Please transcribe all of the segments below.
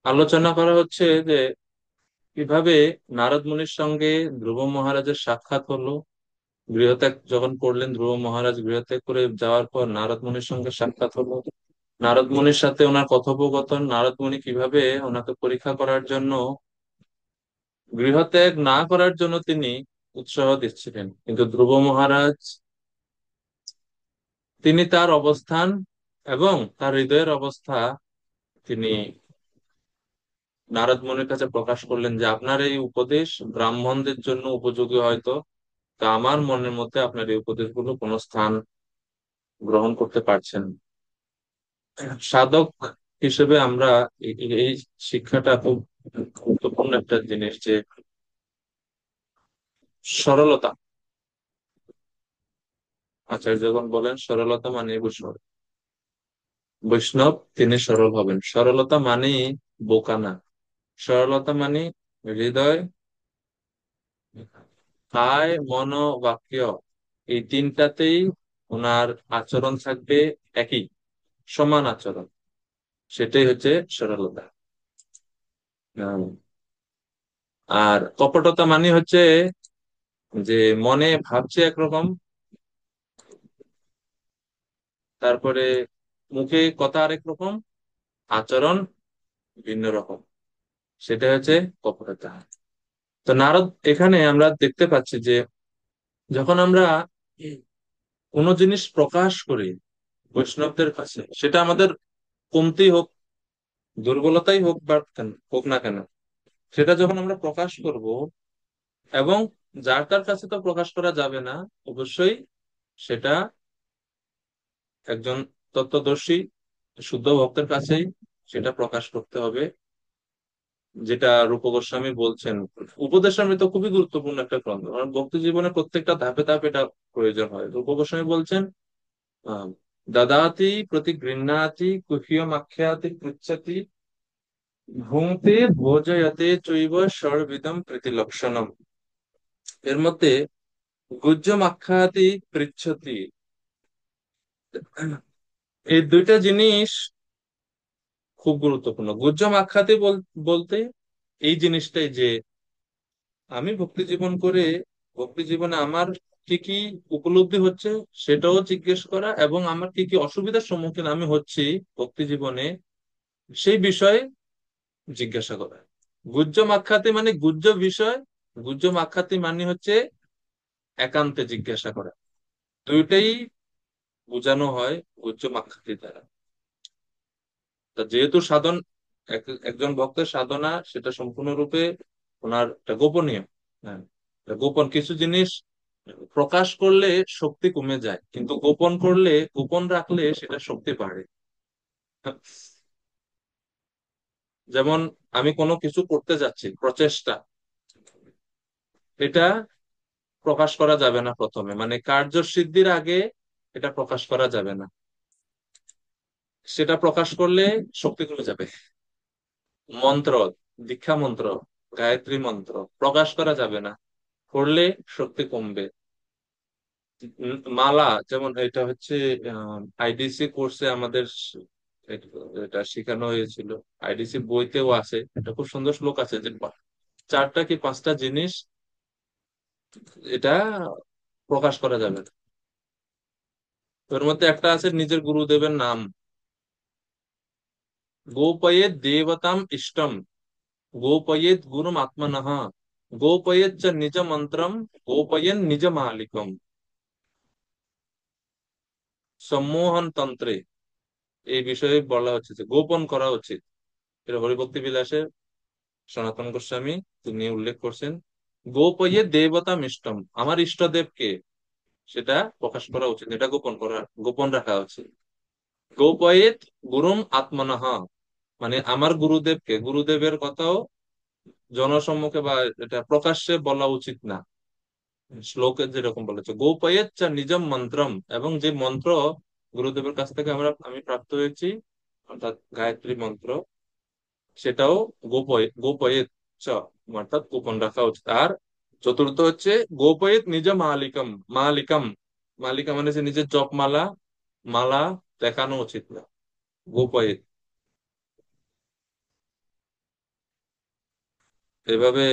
আলোচনা করা হচ্ছে যে কিভাবে নারদ মুনির সঙ্গে ধ্রুব মহারাজের সাক্ষাৎ হলো। গৃহত্যাগ যখন করলেন, ধ্রুব মহারাজ গৃহত্যাগ করে যাওয়ার পর নারদ মুনির সঙ্গে সাক্ষাৎ হলো। নারদ মুনির সাথে ওনার কথোপকথন, নারদ মুনি কিভাবে ওনাকে পরীক্ষা করার জন্য, গৃহত্যাগ না করার জন্য তিনি উৎসাহ দিচ্ছিলেন, কিন্তু ধ্রুব মহারাজ তিনি তার অবস্থান এবং তার হৃদয়ের অবস্থা তিনি নারদ মুনির কাছে প্রকাশ করলেন যে আপনার এই উপদেশ ব্রাহ্মণদের জন্য উপযোগী হয়তো, তা আমার মনের মধ্যে আপনার এই উপদেশগুলো কোনো স্থান গ্রহণ করতে পারছেন না। সাধক হিসেবে আমরা এই শিক্ষাটা খুব গুরুত্বপূর্ণ একটা জিনিস, যে সরলতা। আচার্যগণ বলেন সরলতা মানে বৈষ্ণব। বৈষ্ণব তিনি সরল হবেন। সরলতা মানে বোকা না। সরলতা মানে হৃদয়, কায়, মন, বাক্য, এই তিনটাতেই ওনার আচরণ থাকবে একই, সমান আচরণ। সেটাই হচ্ছে সরলতা। আহ, আর কপটতা মানে হচ্ছে যে মনে ভাবছে একরকম, তারপরে মুখে কথা আরেক রকম, আচরণ ভিন্ন রকম। সেটা হচ্ছে কপটতা। তো নারদ এখানে আমরা দেখতে পাচ্ছি যে যখন আমরা কোনো জিনিস প্রকাশ করি বৈষ্ণবদের কাছে, সেটা আমাদের কমতি হোক, দুর্বলতাই হোক বা কেন হোক না কেন, সেটা যখন আমরা প্রকাশ করব, এবং যার তার কাছে তো প্রকাশ করা যাবে না, অবশ্যই সেটা একজন তত্ত্বদর্শী শুদ্ধ ভক্তের কাছেই সেটা প্রকাশ করতে হবে। যেটা রূপ গোস্বামী বলছেন, উপদেশামৃত তো খুবই গুরুত্বপূর্ণ একটা গ্রন্থ, কারণ ভক্তি জীবনের প্রত্যেকটা ধাপে ধাপে এটা প্রয়োজন হয়। রূপ গোস্বামী বলছেন আহ, দদাতি প্রতি গৃহ্ণাতি কুহ্যম আখ্যাতি পৃচ্ছতি ভুঙ্ক্তে ভোজয়তে চৈব ষড়বিদম প্রীতিলক্ষণম। এর মধ্যে গুহ্যম আখ্যাতি পৃচ্ছতি, এই দুইটা জিনিস খুব গুরুত্বপূর্ণ। গুহ্যম আখ্যাতি বলতে এই জিনিসটাই যে আমি ভক্তি জীবন করে ভক্তি জীবনে আমার কি কি উপলব্ধি হচ্ছে সেটাও জিজ্ঞেস করা, এবং আমার কি কি অসুবিধার সম্মুখীন আমি হচ্ছি ভক্তি জীবনে সেই বিষয়ে জিজ্ঞাসা করা। গুহ্য মাক্ষাতি মানে গুহ্য বিষয়, গুহ্য মাক্ষাতি মানে হচ্ছে একান্তে জিজ্ঞাসা করা। দুইটাই বোঝানো হয় গুহ্য মাক্ষাতি দ্বারা। তা যেহেতু সাধন, একজন ভক্তের সাধনা সেটা সম্পূর্ণরূপে ওনার একটা গোপনীয়। হ্যাঁ, এটা গোপন কিছু জিনিস প্রকাশ করলে শক্তি কমে যায়, কিন্তু গোপন করলে, গোপন রাখলে সেটা শক্তি বাড়ে। যেমন আমি কোনো কিছু করতে যাচ্ছি, প্রচেষ্টা, এটা প্রকাশ করা যাবে না প্রথমে, মানে কার্যসিদ্ধির আগে এটা প্রকাশ করা যাবে না। সেটা প্রকাশ করলে শক্তি কমে যাবে। মন্ত্র, দীক্ষা মন্ত্র, গায়ত্রী মন্ত্র প্রকাশ করা যাবে না, করলে শক্তি কমবে। মালা, যেমন এটা হচ্ছে আইডিসি কোর্সে আমাদের এটা শেখানো হয়েছিল, আইডিসি বইতেও আছে, এটা খুব সুন্দর শ্লোক আছে যে চারটা কি পাঁচটা জিনিস এটা প্রকাশ করা যাবে না। ওর মধ্যে একটা আছে নিজের গুরুদেবের নাম। গোপয়েদ দেবতাম ইষ্টম, গোপয়েদ গুরুম আত্মনঃ, গোপয়েদ চ নিজ মন্ত্রম, গোপয়েন নিজ মালিকম। সম্মোহন তন্ত্রে এই বিষয়ে বলা হচ্ছে যে গোপন করা উচিত। এটা হরিভক্তি বিলাসে সনাতন গোস্বামী তিনি উল্লেখ করছেন। গোপয়ে দেবতাম ইষ্টম, আমার ইষ্টদেবকে সেটা প্রকাশ করা উচিত, এটা গোপন করা, গোপন রাখা উচিত। গোপয়েত গুরুম আত্মনঃ, মানে আমার গুরুদেবকে, গুরুদেবের কথাও জনসম্মুখে বা এটা প্রকাশ্যে বলা উচিত না। শ্লোকে যেরকম বলেছে গোপয়েত চা নিজম মন্ত্রম, এবং যে মন্ত্র গুরুদেবের কাছ থেকে আমি প্রাপ্ত হয়েছি, অর্থাৎ গায়ত্রী মন্ত্র, সেটাও গোপয়েত চ, অর্থাৎ গোপন রাখা উচিত। আর চতুর্থ হচ্ছে গোপয়েত নিজ মালিকম, মালিকম, মালিকা মানে যে নিজের জপ মালা, মালা দেখানো উচিত না। গোপয়েত, এভাবে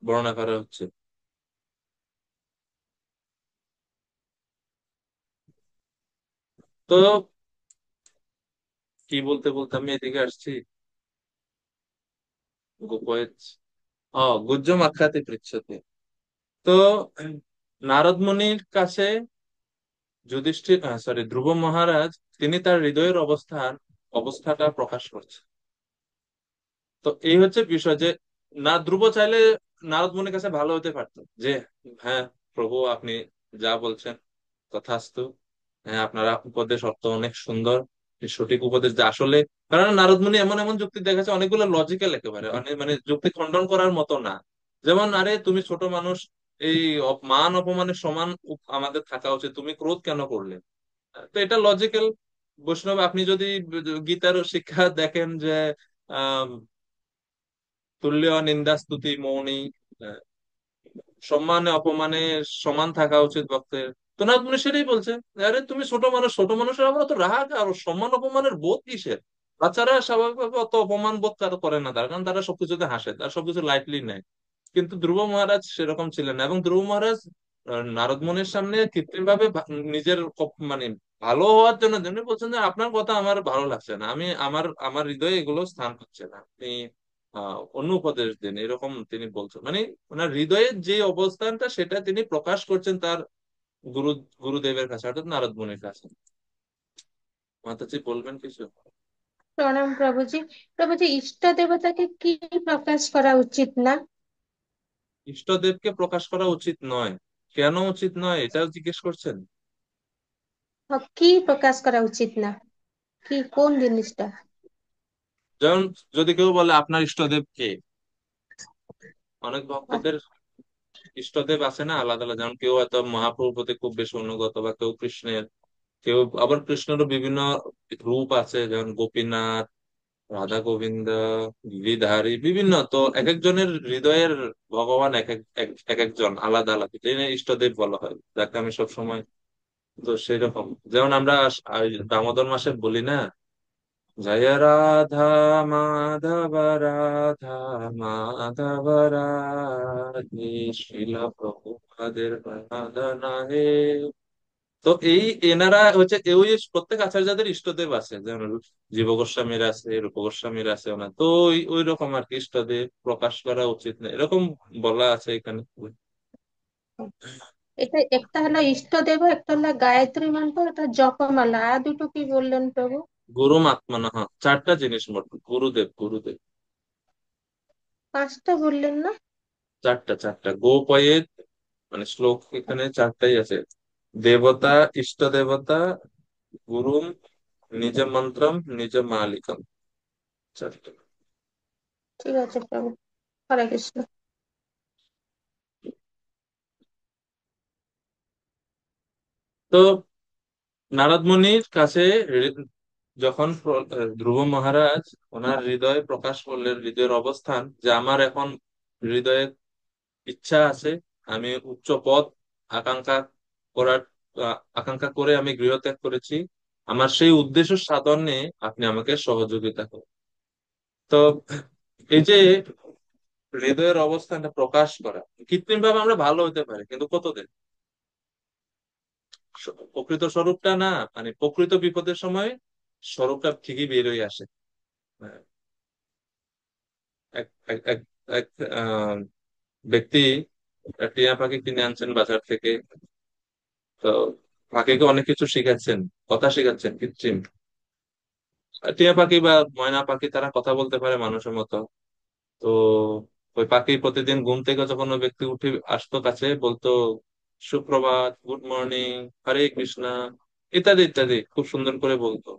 বর্ণনা করা হচ্ছে। তো কি বলতে বলতে আমি এদিকে আসছি, গোপয়েত, গুজ্জম আখ্যাতি পৃচ্ছতে। তো নারদ মুনির কাছে যুধিষ্ঠির, সরি, ধ্রুব মহারাজ, তিনি তার হৃদয়ের অবস্থাটা প্রকাশ করছে। তো এই হচ্ছে বিষয় যে না, ধ্রুব চাইলে নারদ মুনির কাছে ভালো হতে পারতো যে হ্যাঁ প্রভু, আপনি যা বলছেন তথাস্তু, হ্যাঁ আপনার উপদেশ অর্থ অনেক সুন্দর, এই সঠিক উপদেশ যা আসলে। কারণ নারদ মুনি এমন এমন যুক্তি দেখাচ্ছে অনেকগুলো লজিক্যাল একেবারে, মানে যুক্তি খণ্ডন করার মতো না। যেমন, আরে তুমি ছোট মানুষ, এই মান অপমানের সমান আমাদের থাকা উচিত, তুমি ক্রোধ কেন করলে? তো এটা লজিক্যাল। বৈষ্ণব, আপনি যদি গীতার শিক্ষা দেখেন যে আহ তুল্য নিন্দা স্তুতি মৌনী, সম্মানে অপমানে সমান থাকা উচিত ভক্তের। তো না, তুমি সেটাই বলছে যে, আরে তুমি ছোট মানুষ, ছোট মানুষের আবার অত রাগ আর সম্মান অপমানের বোধ কিসের? বাচ্চারা স্বাভাবিকভাবে অত অপমান বোধ কারো করে না, তার কারণ তারা সবকিছুতে হাসে, তারা সবকিছু লাইটলি নেয়। কিন্তু ধ্রুব মহারাজ সেরকম ছিলেন না, এবং ধ্রুব মহারাজ নারদ মুনির সামনে কৃত্রিম ভাবে নিজের মানে ভালো হওয়ার জন্য যেমনি বলছেন যে আপনার কথা আমার ভালো লাগছে না, আমি আমার আমার হৃদয়ে এগুলো স্থান পাচ্ছে না, আপনি অন্য উপদেশ দিন, এরকম তিনি বলছেন। মানে ওনার হৃদয়ের যে অবস্থানটা সেটা তিনি প্রকাশ করছেন তার গুরু গুরুদেবের কাছে, অর্থাৎ নারদ মুনির কাছে। মাতাজি বলবেন কিছু? প্রণাম প্রভুজি। প্রভুজি, ইষ্ট দেবতাকে কি প্রকাশ করা উচিত না? ইষ্টদেবকে প্রকাশ করা উচিত নয়? কেন উচিত নয় এটা জিজ্ঞেস করছেন? কি প্রকাশ করা উচিত না? কি, কোন জিনিসটা? যেমন, যদি কেউ বলে আপনার ইষ্টদেব কে, অনেক ভক্তদের ইষ্টদেব আছে না আলাদা আলাদা, যেমন কেউ হয়তো মহাপ্রভুর প্রতি খুব বেশি অনুগত, বা কেউ কৃষ্ণের, কেউ আবার কৃষ্ণেরও বিভিন্ন রূপ আছে, যেমন গোপীনাথ, রাধা গোবিন্দ, গিরিধারী, বিভিন্ন। তো এক একজনের হৃদয়ের ভগবান এক এক এক একজন আলাদা আলাদা, তাই না ইষ্টদেব বলা হয়, যাকে আমি সব সময়। তো সেই রকম, যেমন আমরা দামোদর মাসে বলি না, জয় রাধা মাধব, রাধা মাধব রাধে, শিল প্রভুপাদের প্রার্থনা হে। তো এই এনারা হচ্ছে ওই প্রত্যেক আচার্যদের ইষ্টদেব আছে, যেমন জীব গোস্বামীর আছে, রূপ গোস্বামীর আছে, ওনার তো ওই রকম আর কি, ইষ্টদেব প্রকাশ করা উচিত না এরকম বলা আছে এখানে। এটা একটা হলো ইষ্ট দেব, একটা হলো গায়ত্রী মন্ত্র, এটা জপমালা, আর দুটো কি বললেন প্রভু? গুরু আত্মনঃ, চারটা জিনিস মোট, গুরুদেব গুরুদেব। পাঁচটা বললেন না? চারটা চারটা গোপয়েদ, মানে শ্লোক এখানে চারটাই আছে। দেবতা, ইষ্ট দেবতা, গুরুম, নিজ মন্ত্রম, নিজ মালিকম, চারটা। ঠিক আছে প্রভু। হরে কৃষ্ণ। তো নারদ মুনির কাছে যখন ধ্রুব মহারাজ ওনার হৃদয় প্রকাশ করলেন, হৃদয়ের অবস্থান, যে আমার এখন হৃদয়ে ইচ্ছা আছে, আমি উচ্চ পদ আকাঙ্ক্ষা করার আকাঙ্ক্ষা করে আমি গৃহত্যাগ করেছি, আমার সেই উদ্দেশ্য সাধনে আপনি আমাকে সহযোগিতা করুন। তো এই যে হৃদয়ের অবস্থানটা প্রকাশ করা, কৃত্রিম ভাবে আমরা ভালো হতে পারি কিন্তু কতদিন, প্রকৃত স্বরূপটা না, মানে প্রকৃত বিপদের সময় স্বরূপটা ঠিকই বেরোয় আসে। হ্যাঁ, এক এক এক এক আহ, ব্যক্তি টিয়া পাখি কিনে আনছেন বাজার থেকে। তো পাখিকে অনেক কিছু শিখাচ্ছেন, কথা শিখাচ্ছেন কৃত্রিম। আর টিয়া পাখি বা ময়না পাখি তারা কথা বলতে পারে মানুষের মতো। তো ওই পাখি প্রতিদিন ঘুম থেকে যখন ওই ব্যক্তি উঠে আসতো কাছে, বলতো সুপ্রভাত, গুড মর্নিং, হরে কৃষ্ণা, ইত্যাদি ইত্যাদি খুব সুন্দর করে বলতো।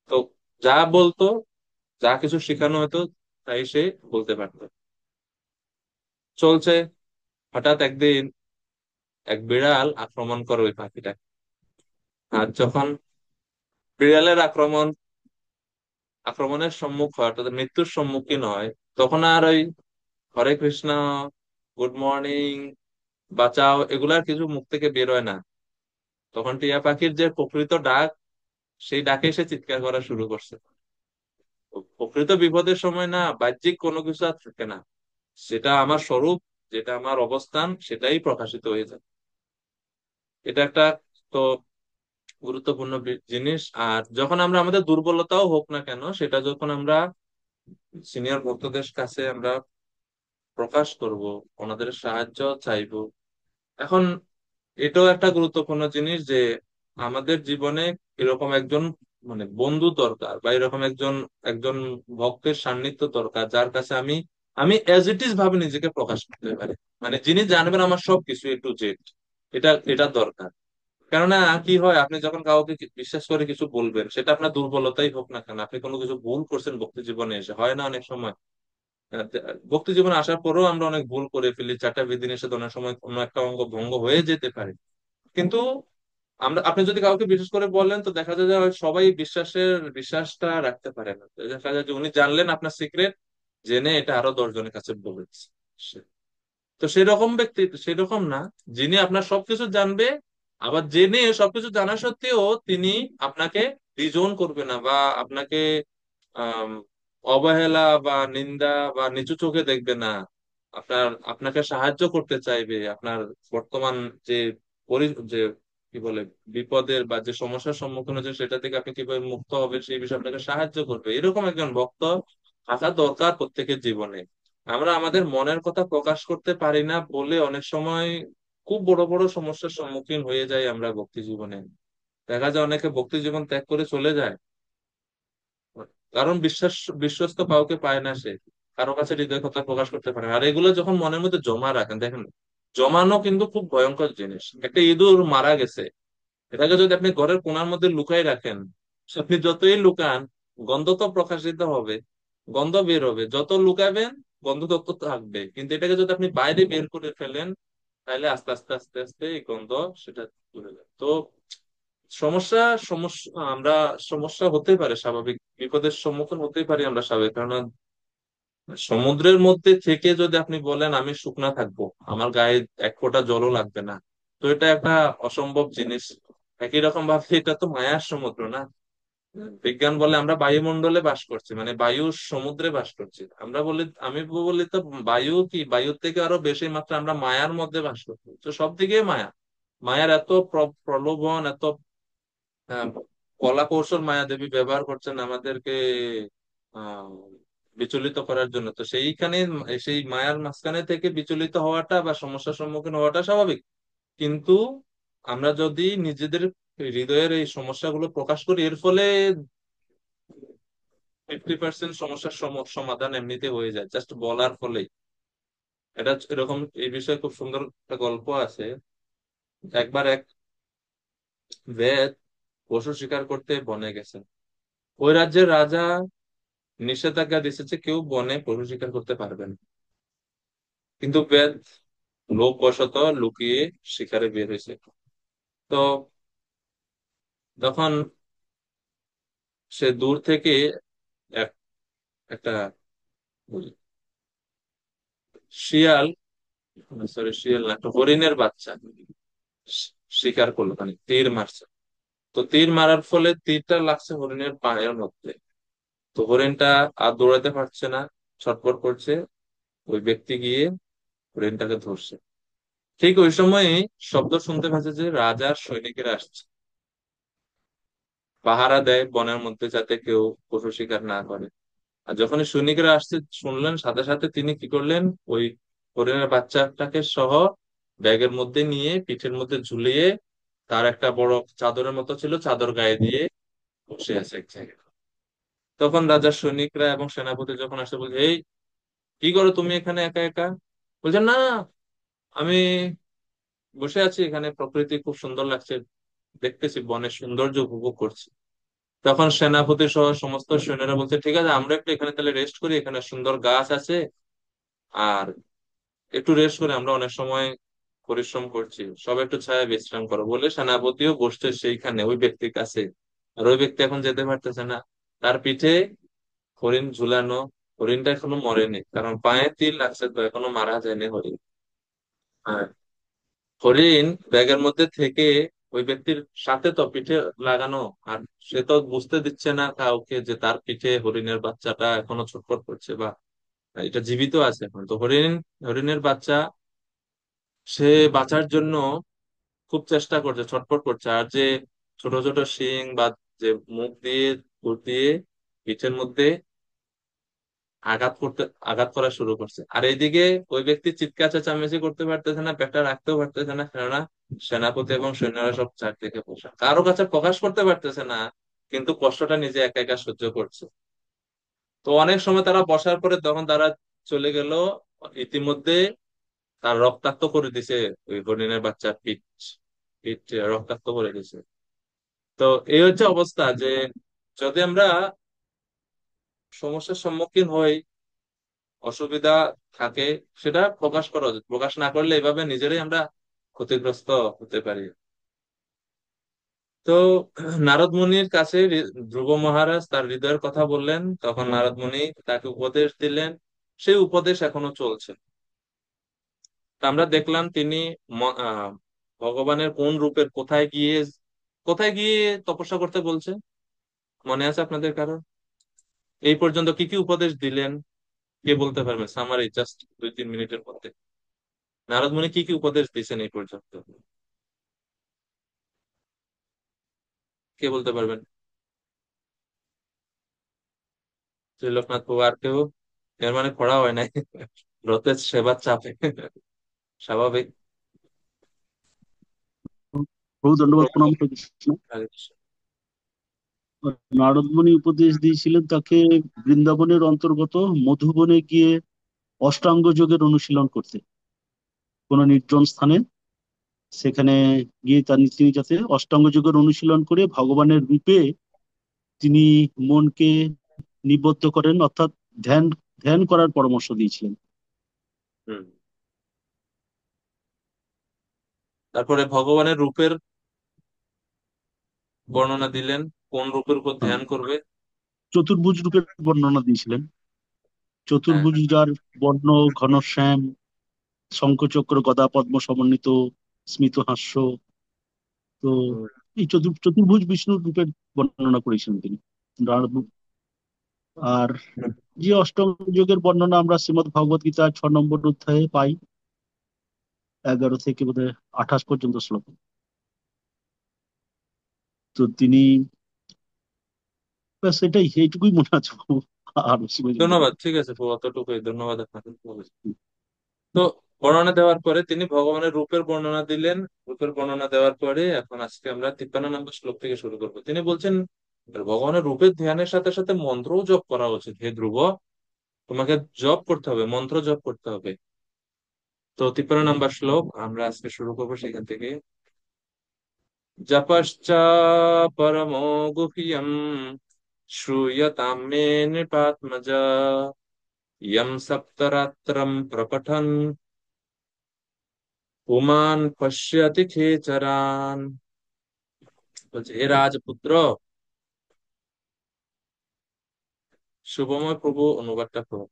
তো যা বলতো, যা কিছু শেখানো হতো, তাই সে বলতে পারতো। চলছে, হঠাৎ একদিন এক বিড়াল আক্রমণ করে ওই পাখিটা। আর যখন বিড়ালের আক্রমণের সম্মুখ হয়, অর্থাৎ মৃত্যুর সম্মুখীন হয়, তখন আর ওই হরে কৃষ্ণ, গুড মর্নিং, বাঁচাও, এগুলার কিছু মুখ থেকে বের হয় না। তখন টিয়া পাখির যে প্রকৃত ডাক, সেই ডাকে সে চিৎকার করা শুরু করছে। তো প্রকৃত বিপদের সময় না বাহ্যিক কোনো কিছু আর থাকে না, সেটা আমার স্বরূপ, যেটা আমার অবস্থান, সেটাই প্রকাশিত হয়ে যায়। এটা একটা তো গুরুত্বপূর্ণ জিনিস। আর যখন আমরা আমাদের দুর্বলতাও হোক না কেন, সেটা যখন আমরা সিনিয়র ভক্তদের কাছে আমরা প্রকাশ করব, ওনাদের সাহায্য চাইবো। এখন এটাও একটা গুরুত্বপূর্ণ জিনিস যে আমাদের জীবনে এরকম একজন মানে বন্ধু দরকার, বা এরকম একজন একজন ভক্তের সান্নিধ্য দরকার, যার কাছে আমি আমি অ্যাজ ইট ইজ ভাবে নিজেকে প্রকাশ করতে পারি। মানে যিনি জানবেন আমার সবকিছু এ টু জেড। এটা এটা দরকার। কেননা কি হয়, আপনি যখন কাউকে বিশ্বাস করে কিছু বলবেন, সেটা আপনার দুর্বলতাই হোক না কেন, আপনি কোনো কিছু ভুল করছেন ভক্তি জীবনে এসে, হয় না অনেক সময়? আহ, ভক্তি জীবনে আসার পরেও আমরা অনেক ভুল করে ফেলি, চারটা বিধিনিষেধ অনেক সময় কোনো একটা অঙ্গ ভঙ্গ হয়ে যেতে পারে। কিন্তু আপনি যদি কাউকে বিশেষ করে বলেন, তো দেখা যায় যে সবাই বিশ্বাসটা রাখতে পারে না। তো দেখা যায় যে উনি জানলেন আপনার সিক্রেট, জেনে এটা আরো 10 জনের কাছে বলেছে। তো সেরকম ব্যক্তি সেরকম না, যিনি আপনার সবকিছু জানবে, আবার জেনে সবকিছু জানা সত্ত্বেও তিনি আপনাকে ডিজোন করবে না, বা আপনাকে আম, অবহেলা বা নিন্দা বা নিচু চোখে দেখবে না। আপনাকে সাহায্য করতে চাইবে, আপনার বর্তমান যে যে কি বলে বিপদের বা যে সমস্যার সম্মুখীন হচ্ছে, সেটা থেকে আপনি কিভাবে মুক্ত হবে সেই বিষয়ে আপনাকে সাহায্য করবে। এরকম একজন ভক্ত থাকা দরকার প্রত্যেকের জীবনে। আমরা আমাদের মনের কথা প্রকাশ করতে পারি না বলে অনেক সময় খুব বড় বড় সমস্যার সম্মুখীন হয়ে যাই আমরা ভক্তি জীবনে। দেখা যায় অনেকে ভক্তি জীবন ত্যাগ করে চলে যায়, কারণ বিশ্বস্ত কাউকে পায় না সে, কারো কাছে হৃদয় কথা প্রকাশ করতে পারে না। আর এগুলো যখন মনের মধ্যে জমা রাখেন, দেখেন, জমানো কিন্তু খুব ভয়ঙ্কর জিনিস। একটা ইঁদুর মারা গেছে, এটাকে যদি আপনি ঘরের কোণার মধ্যে লুকাই রাখেন, আপনি যতই লুকান, গন্ধ তো প্রকাশিত হবে, গন্ধ বের হবে, যত লুকাবেন গন্ধ তত থাকবে। কিন্তু এটাকে যদি আপনি বাইরে বের করে ফেলেন, তাহলে আস্তে আস্তে আস্তে আস্তে এই গন্ধ সেটা চলে যায়। তো সমস্যা সমস্যা আমরা সমস্যা হতে পারে স্বাভাবিক, বিপদের সম্মুখীন হতেই পারি আমরা স্বাভাবিক, কারণ সমুদ্রের মধ্যে থেকে যদি আপনি বলেন আমি শুকনা থাকবো, আমার গায়ে এক ফোঁটা জলও লাগবে না, তো এটা একটা অসম্ভব জিনিস। একই রকম ভাবে এটা তো মায়ার সমুদ্র না। বিজ্ঞান বলে আমরা বায়ুমণ্ডলে বাস করছি, মানে বায়ু সমুদ্রে বাস করছি। আমি বলি তো বায়ু কি, বায়ুর থেকে আরো বেশি মাত্রা আমরা মায়ার মধ্যে বাস করছি। তো সব দিকে মায়া, মায়ার এত প্রলোভন, এত আহ, কলা কৌশল মায়া দেবী ব্যবহার করছেন আমাদেরকে আহ বিচলিত করার জন্য। তো সেইখানে সেই মায়ার মাঝখানে থেকে বিচলিত হওয়াটা বা সমস্যার সম্মুখীন হওয়াটা স্বাভাবিক। কিন্তু আমরা যদি নিজেদের হৃদয়ের এই সমস্যাগুলো প্রকাশ করি, এর ফলে 50% সমস্যার সমাধান এমনিতে হয়ে যায় জাস্ট বলার ফলেই। এটা এরকম, এই বিষয়ে খুব সুন্দর একটা গল্প আছে। একবার এক বেদ পশু শিকার করতে বনে গেছেন। ওই রাজ্যের রাজা নিষেধাজ্ঞা দিয়েছে যে কেউ বনে পশু শিকার করতে পারবে না। কিন্তু বেদ লোকবশত লুকিয়ে শিকারে বের হয়েছে। তো তখন সে দূর থেকে এক একটা শিয়াল, সরি শিয়াল না, একটা হরিণের বাচ্চা শিকার করলো, মানে তীর মারছে। তো তীর মারার ফলে তীরটা লাগছে হরিণের পায়ের মধ্যে। তো হরিণটা আর দৌড়াতে পারছে না, ছটফট করছে। ওই ব্যক্তি গিয়ে হরিণটাকে ধরছে। ঠিক ওই সময় শব্দ শুনতে পাচ্ছে যে রাজার সৈনিকেরা আসছে, পাহারা দেয় বনের মধ্যে যাতে কেউ পশু শিকার না করে। আর যখনই সৈনিকরা আসছে শুনলেন, সাথে সাথে তিনি কি করলেন, ওই হরিণের বাচ্চাটাকে সহ ব্যাগের মধ্যে নিয়ে পিঠের মধ্যে ঝুলিয়ে, তার একটা বড় চাদরের মতো ছিল, চাদর গায়ে দিয়ে বসে আছে এক জায়গায়। তখন রাজার সৈনিকরা এবং সেনাপতি যখন আসে, বলছে এই কি করো তুমি এখানে একা একা? বলছেন না, আমি বসে আছি এখানে, প্রকৃতি খুব সুন্দর লাগছে, দেখতেছি বনের সৌন্দর্য উপভোগ করছি। তখন সেনাপতি সহ সমস্ত সৈন্যরা বলছে ঠিক আছে, আমরা একটু এখানে তাহলে রেস্ট করি, এখানে সুন্দর গাছ আছে, আর একটু রেস্ট করে, আমরা অনেক সময় পরিশ্রম করছি, সব একটু ছায়া বিশ্রাম করো বলে সেনাপতিও বসছে সেইখানে ওই ব্যক্তির কাছে। আর ওই ব্যক্তি এখন যেতে পারতেছে না, তার পিঠে হরিণ ঝুলানো। হরিণটা এখনো মরেনি, কারণ পায়ে তীর লাগছে, তো এখনো মারা যায়নি হরিণ। আর হরিণ ব্যাগের মধ্যে থেকে ওই ব্যক্তির সাথে তো পিঠে লাগানো, আর সে তো বুঝতে দিচ্ছে না কাউকে যে তার পিঠে হরিণের বাচ্চাটা এখনো ছটফট করছে, বা এটা জীবিত আছে এখন। তো হরিণের বাচ্চা সে বাঁচার জন্য খুব চেষ্টা করছে, ছটফট করছে, আর যে ছোট ছোট শিং বা যে মুখ দিয়ে খুর দিয়ে পিঠের মধ্যে আঘাত করতে আঘাত করা শুরু করছে। আর এইদিকে ওই ব্যক্তি চিৎকার চেঁচামেচি করতে পারতেছে না, পেটটা রাখতেও পারতেছে না, কেননা সেনাপতি এবং সৈন্যরা সব চারদিকে বসে, কারো কাছে প্রকাশ করতে পারতেছে না, কিন্তু কষ্টটা নিজে একা একা সহ্য করছে। তো অনেক সময় তারা বসার পরে তখন তারা চলে গেল, ইতিমধ্যে তার রক্তাক্ত করে দিছে, ওই হরিণের বাচ্চার পিঠ পিঠ রক্তাক্ত করে দিছে। তো এই হচ্ছে অবস্থা যে যদি আমরা সমস্যার সম্মুখীন হই, অসুবিধা থাকে, সেটা প্রকাশ করা উচিত। প্রকাশ না করলে এভাবে নিজেরাই আমরা ক্ষতিগ্রস্ত হতে পারি। তো নারদ মুনির কাছে ধ্রুব মহারাজ তার হৃদয়ের কথা বললেন, তখন নারদ মুনি তাকে উপদেশ দিলেন। সেই উপদেশ এখনো চলছে। তা আমরা দেখলাম তিনি ভগবানের কোন রূপের কোথায় গিয়ে তপস্যা করতে বলছে, মনে আছে আপনাদের কারো? এই পর্যন্ত কি কি উপদেশ দিলেন, কে বলতে পারবেন? সামারি, জাস্ট 2-3 মিনিটের মধ্যে নারদ মুনি কি কি উপদেশ দিয়েছেন এই পর্যন্ত, কে বলতে পারবেন? ত্রিলোকনাথ প্রভু, আর কেউ? এর মানে পড়া হয় নাই, রথের সেবার চাপে, স্বাভাবিক। প্রভু দণ্ডবাদ প্রভু, প্রণাম করে কৃষ্ণ। হরে কৃষ্ণ। নারদমুনি উপদেশ দিয়েছিলেন তাকে বৃন্দাবনের অন্তর্গত মধুবনে গিয়ে অষ্টাঙ্গ যোগের অনুশীলন করতে, কোনো নির্জন স্থানে সেখানে গিয়ে তিনি যাতে অষ্টাঙ্গ যোগের অনুশীলন করে ভগবানের রূপে তিনি মনকে নিবদ্ধ করেন, অর্থাৎ ধ্যান ধ্যান করার পরামর্শ দিয়েছিলেন। হুম। তারপরে ভগবানের রূপের বর্ণনা দিলেন, কোন রূপের উপর হ্যাঁ, ধ্যান করবে। চতুর্ভুজ রূপের বর্ণনা দিয়েছিলেন। হ্যাঁ। চতুর্ভুজ যার বর্ণ ঘনশ্যাম, শঙ্খচক্র গদা পদ্ম সমন্বিত, স্মিত হাস্য। তো হুম। এই চতুর্ভুজ বিষ্ণুর রূপের বর্ণনা করেছেন তিনি। আর যে অষ্টম যুগের বর্ণনা আমরা শ্রীমদ্ ভগবত গীতার 6 নম্বর অধ্যায়ে পাই, 11 থেকে বোধহয় 28 পর্যন্ত শ্লোক। তো তিনি ব্যাস এটাই, এইটুকুই মনে আছে বাবু। আর বেশি পর্যন্ত ধন্যবাদ, নেই। ঠিক আছে প্রভু, অতটুকুই ধন্যবাদ আপনাকে। তো বর্ণনা দেওয়ার পরে তিনি ভগবানের রূপের বর্ণনা দিলেন। রূপের বর্ণনা দেওয়ার পরে এখন আজকে আমরা 53 নম্বর শ্লোক থেকে শুরু করবো। তিনি বলছেন ভগবানের রূপের ধ্যানের সাথে সাথে মন্ত্রও জপ করা উচিত। হে ধ্রুব, তোমাকে জপ করতে হবে, মন্ত্র জপ করতে হবে। তো 53 নম্বর শ্লোক আমরা আজকে শুরু করবো সেখান থেকে। জপশ্চ পরমো গুহ্যম শ্রূয়তাম মে নৃপাত্মজ यम सप्तरात्रं प्रपठन् पुमान् पश्यति खेचरान्। বলছে, হে রাজপুত্র, শুভময় প্রভু অনুবাদটা করো।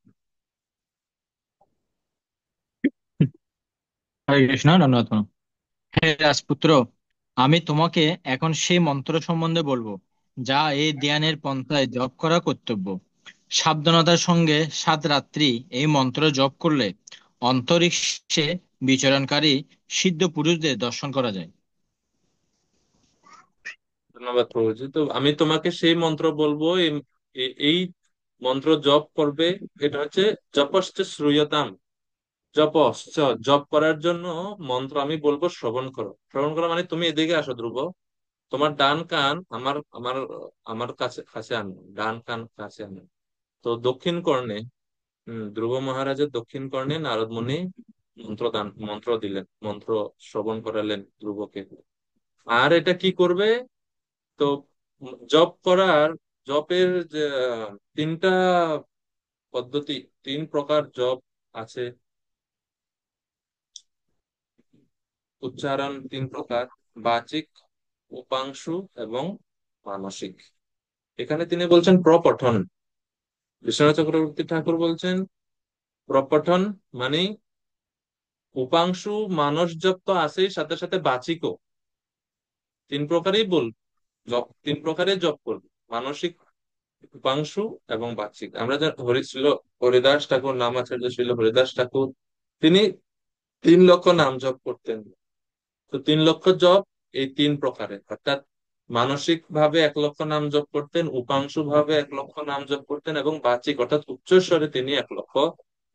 হরে কৃষ্ণ, ধন্যবাদ প্রণাম। হে রাজপুত্র, আমি তোমাকে এখন সেই মন্ত্র সম্বন্ধে বলবো, যা এই ধ্যানের পন্থায় জপ করা কর্তব্য। সাবধানতার সঙ্গে 7 রাত্রি এই মন্ত্র জপ করলে অন্তরিক্ষে বিচরণকারী সিদ্ধ পুরুষদের দর্শন করা যায়। ধন্যবাদ প্রভুজি। তো আমি তোমাকে সেই মন্ত্র বলবো, এই মন্ত্র জপ করবে। এটা হচ্ছে জপশ্চ শ্রূয়তাম। জপশ্চ, জপ করার জন্য মন্ত্র আমি বলবো, শ্রবণ করো। শ্রবণ করো মানে তুমি এদিকে আসো ধ্রুব, তোমার ডান কান আমার আমার আমার কাছে কাছে আনো, ডান কান কাছে আনো। তো দক্ষিণ কর্ণে, ধ্রুব মহারাজের দক্ষিণ কর্ণে নারদ মুনি মন্ত্র দিলেন, মন্ত্র শ্রবণ করালেন ধ্রুবকে। আর এটা কি করবে? তো জপ করার, জপের যে 3টা পদ্ধতি, 3 প্রকার জপ আছে, উচ্চারণ 3 প্রকার: বাচিক, উপাংশু এবং মানসিক। এখানে তিনি বলছেন প্রপঠন। বিশ্বনাথ চক্রবর্তী ঠাকুর বলছেন প্রপঠন মানে উপাংশু, মানস জপ তো আছেই, সাথে সাথে বাচিকও। তিন প্রকারই বল, জপ তিন প্রকারের জপ করবে: মানসিক, উপাংশু এবং বাচিক। আমরা যে হরিদাস ঠাকুর, নামাচার্য ছিল হরিদাস ঠাকুর, তিনি 3 লক্ষ নাম জপ করতেন। তো 3 লক্ষ জপ এই তিন প্রকারের, অর্থাৎ মানসিক ভাবে 1 লক্ষ নাম জপ করতেন, উপাংশু ভাবে 1 লক্ষ নাম জপ করতেন, এবং বাচিক অর্থাৎ উচ্চস্বরে তিনি 1 লক্ষ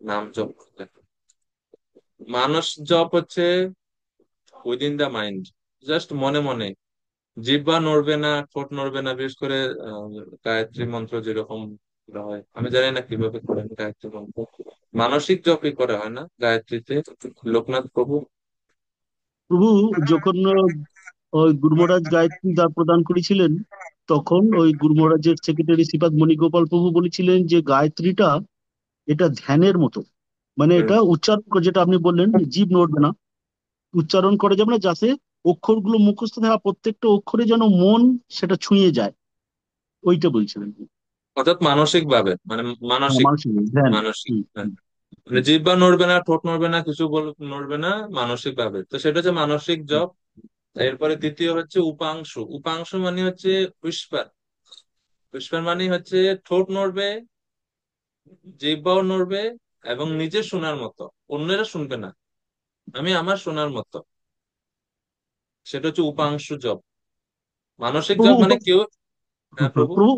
নাম জপ করতেন। মানস জপ হচ্ছে উইদিন দা মাইন্ড, জাস্ট মনে মনে, জিহ্বা নড়বে না, ঠোঁট নড়বে না। বিশেষ করে আহ, গায়ত্রী মন্ত্র যেরকম করা হয়, আমি জানি না কিভাবে করেন গায়ত্রী মন্ত্র, মানসিক জপই করা হয় না গায়ত্রীতে? লোকনাথ প্রভু। প্রভু যখন ওই গুরু মহারাজ গায়ত্রী দান প্রদান করেছিলেন, তখন ওই গুরু মহারাজের সেক্রেটারি শ্রীপাদ মণিগোপাল প্রভু বলেছিলেন যে গায়ত্রীটা এটা ধ্যানের মতো, মানে হুম। এটা উচ্চারণ যেটা আপনি বললেন জীব নড়বে না, উচ্চারণ করা যাবে না, যাতে অক্ষরগুলো মুখস্থ থাকা প্রত্যেকটা অক্ষরে যেন মন সেটা ছুঁয়ে যায়, ওইটা বলছিলেন। অর্থাৎ মানসিক ভাবে, মানে হ্যাঁ, মানসিক, মানসিক ধ্যান। মানসিক, হুম, হ্যাঁ। হুম, মানে জিহ্বা নড়বে না, ঠোঁট নড়বে না, কিছু নড়বে না, মানসিক ভাবে। তো সেটা হচ্ছে মানসিক হুম। জপ। এরপরে দ্বিতীয় হচ্ছে উপাংশু। উপাংশু মানে হচ্ছে হুইসপার। হুইসপার মানে হচ্ছে ঠোঁট নড়বে, জিহ্বাও নড়বে, এবং নিজে শোনার মতো, অন্যেরা শুনবে না, আমি আমার শোনার মতো, সেটা হচ্ছে উপাংশু জপ। মানসিক প্রভু জপ মানে কেউ। হ্যাঁ প্রভু। প্রভু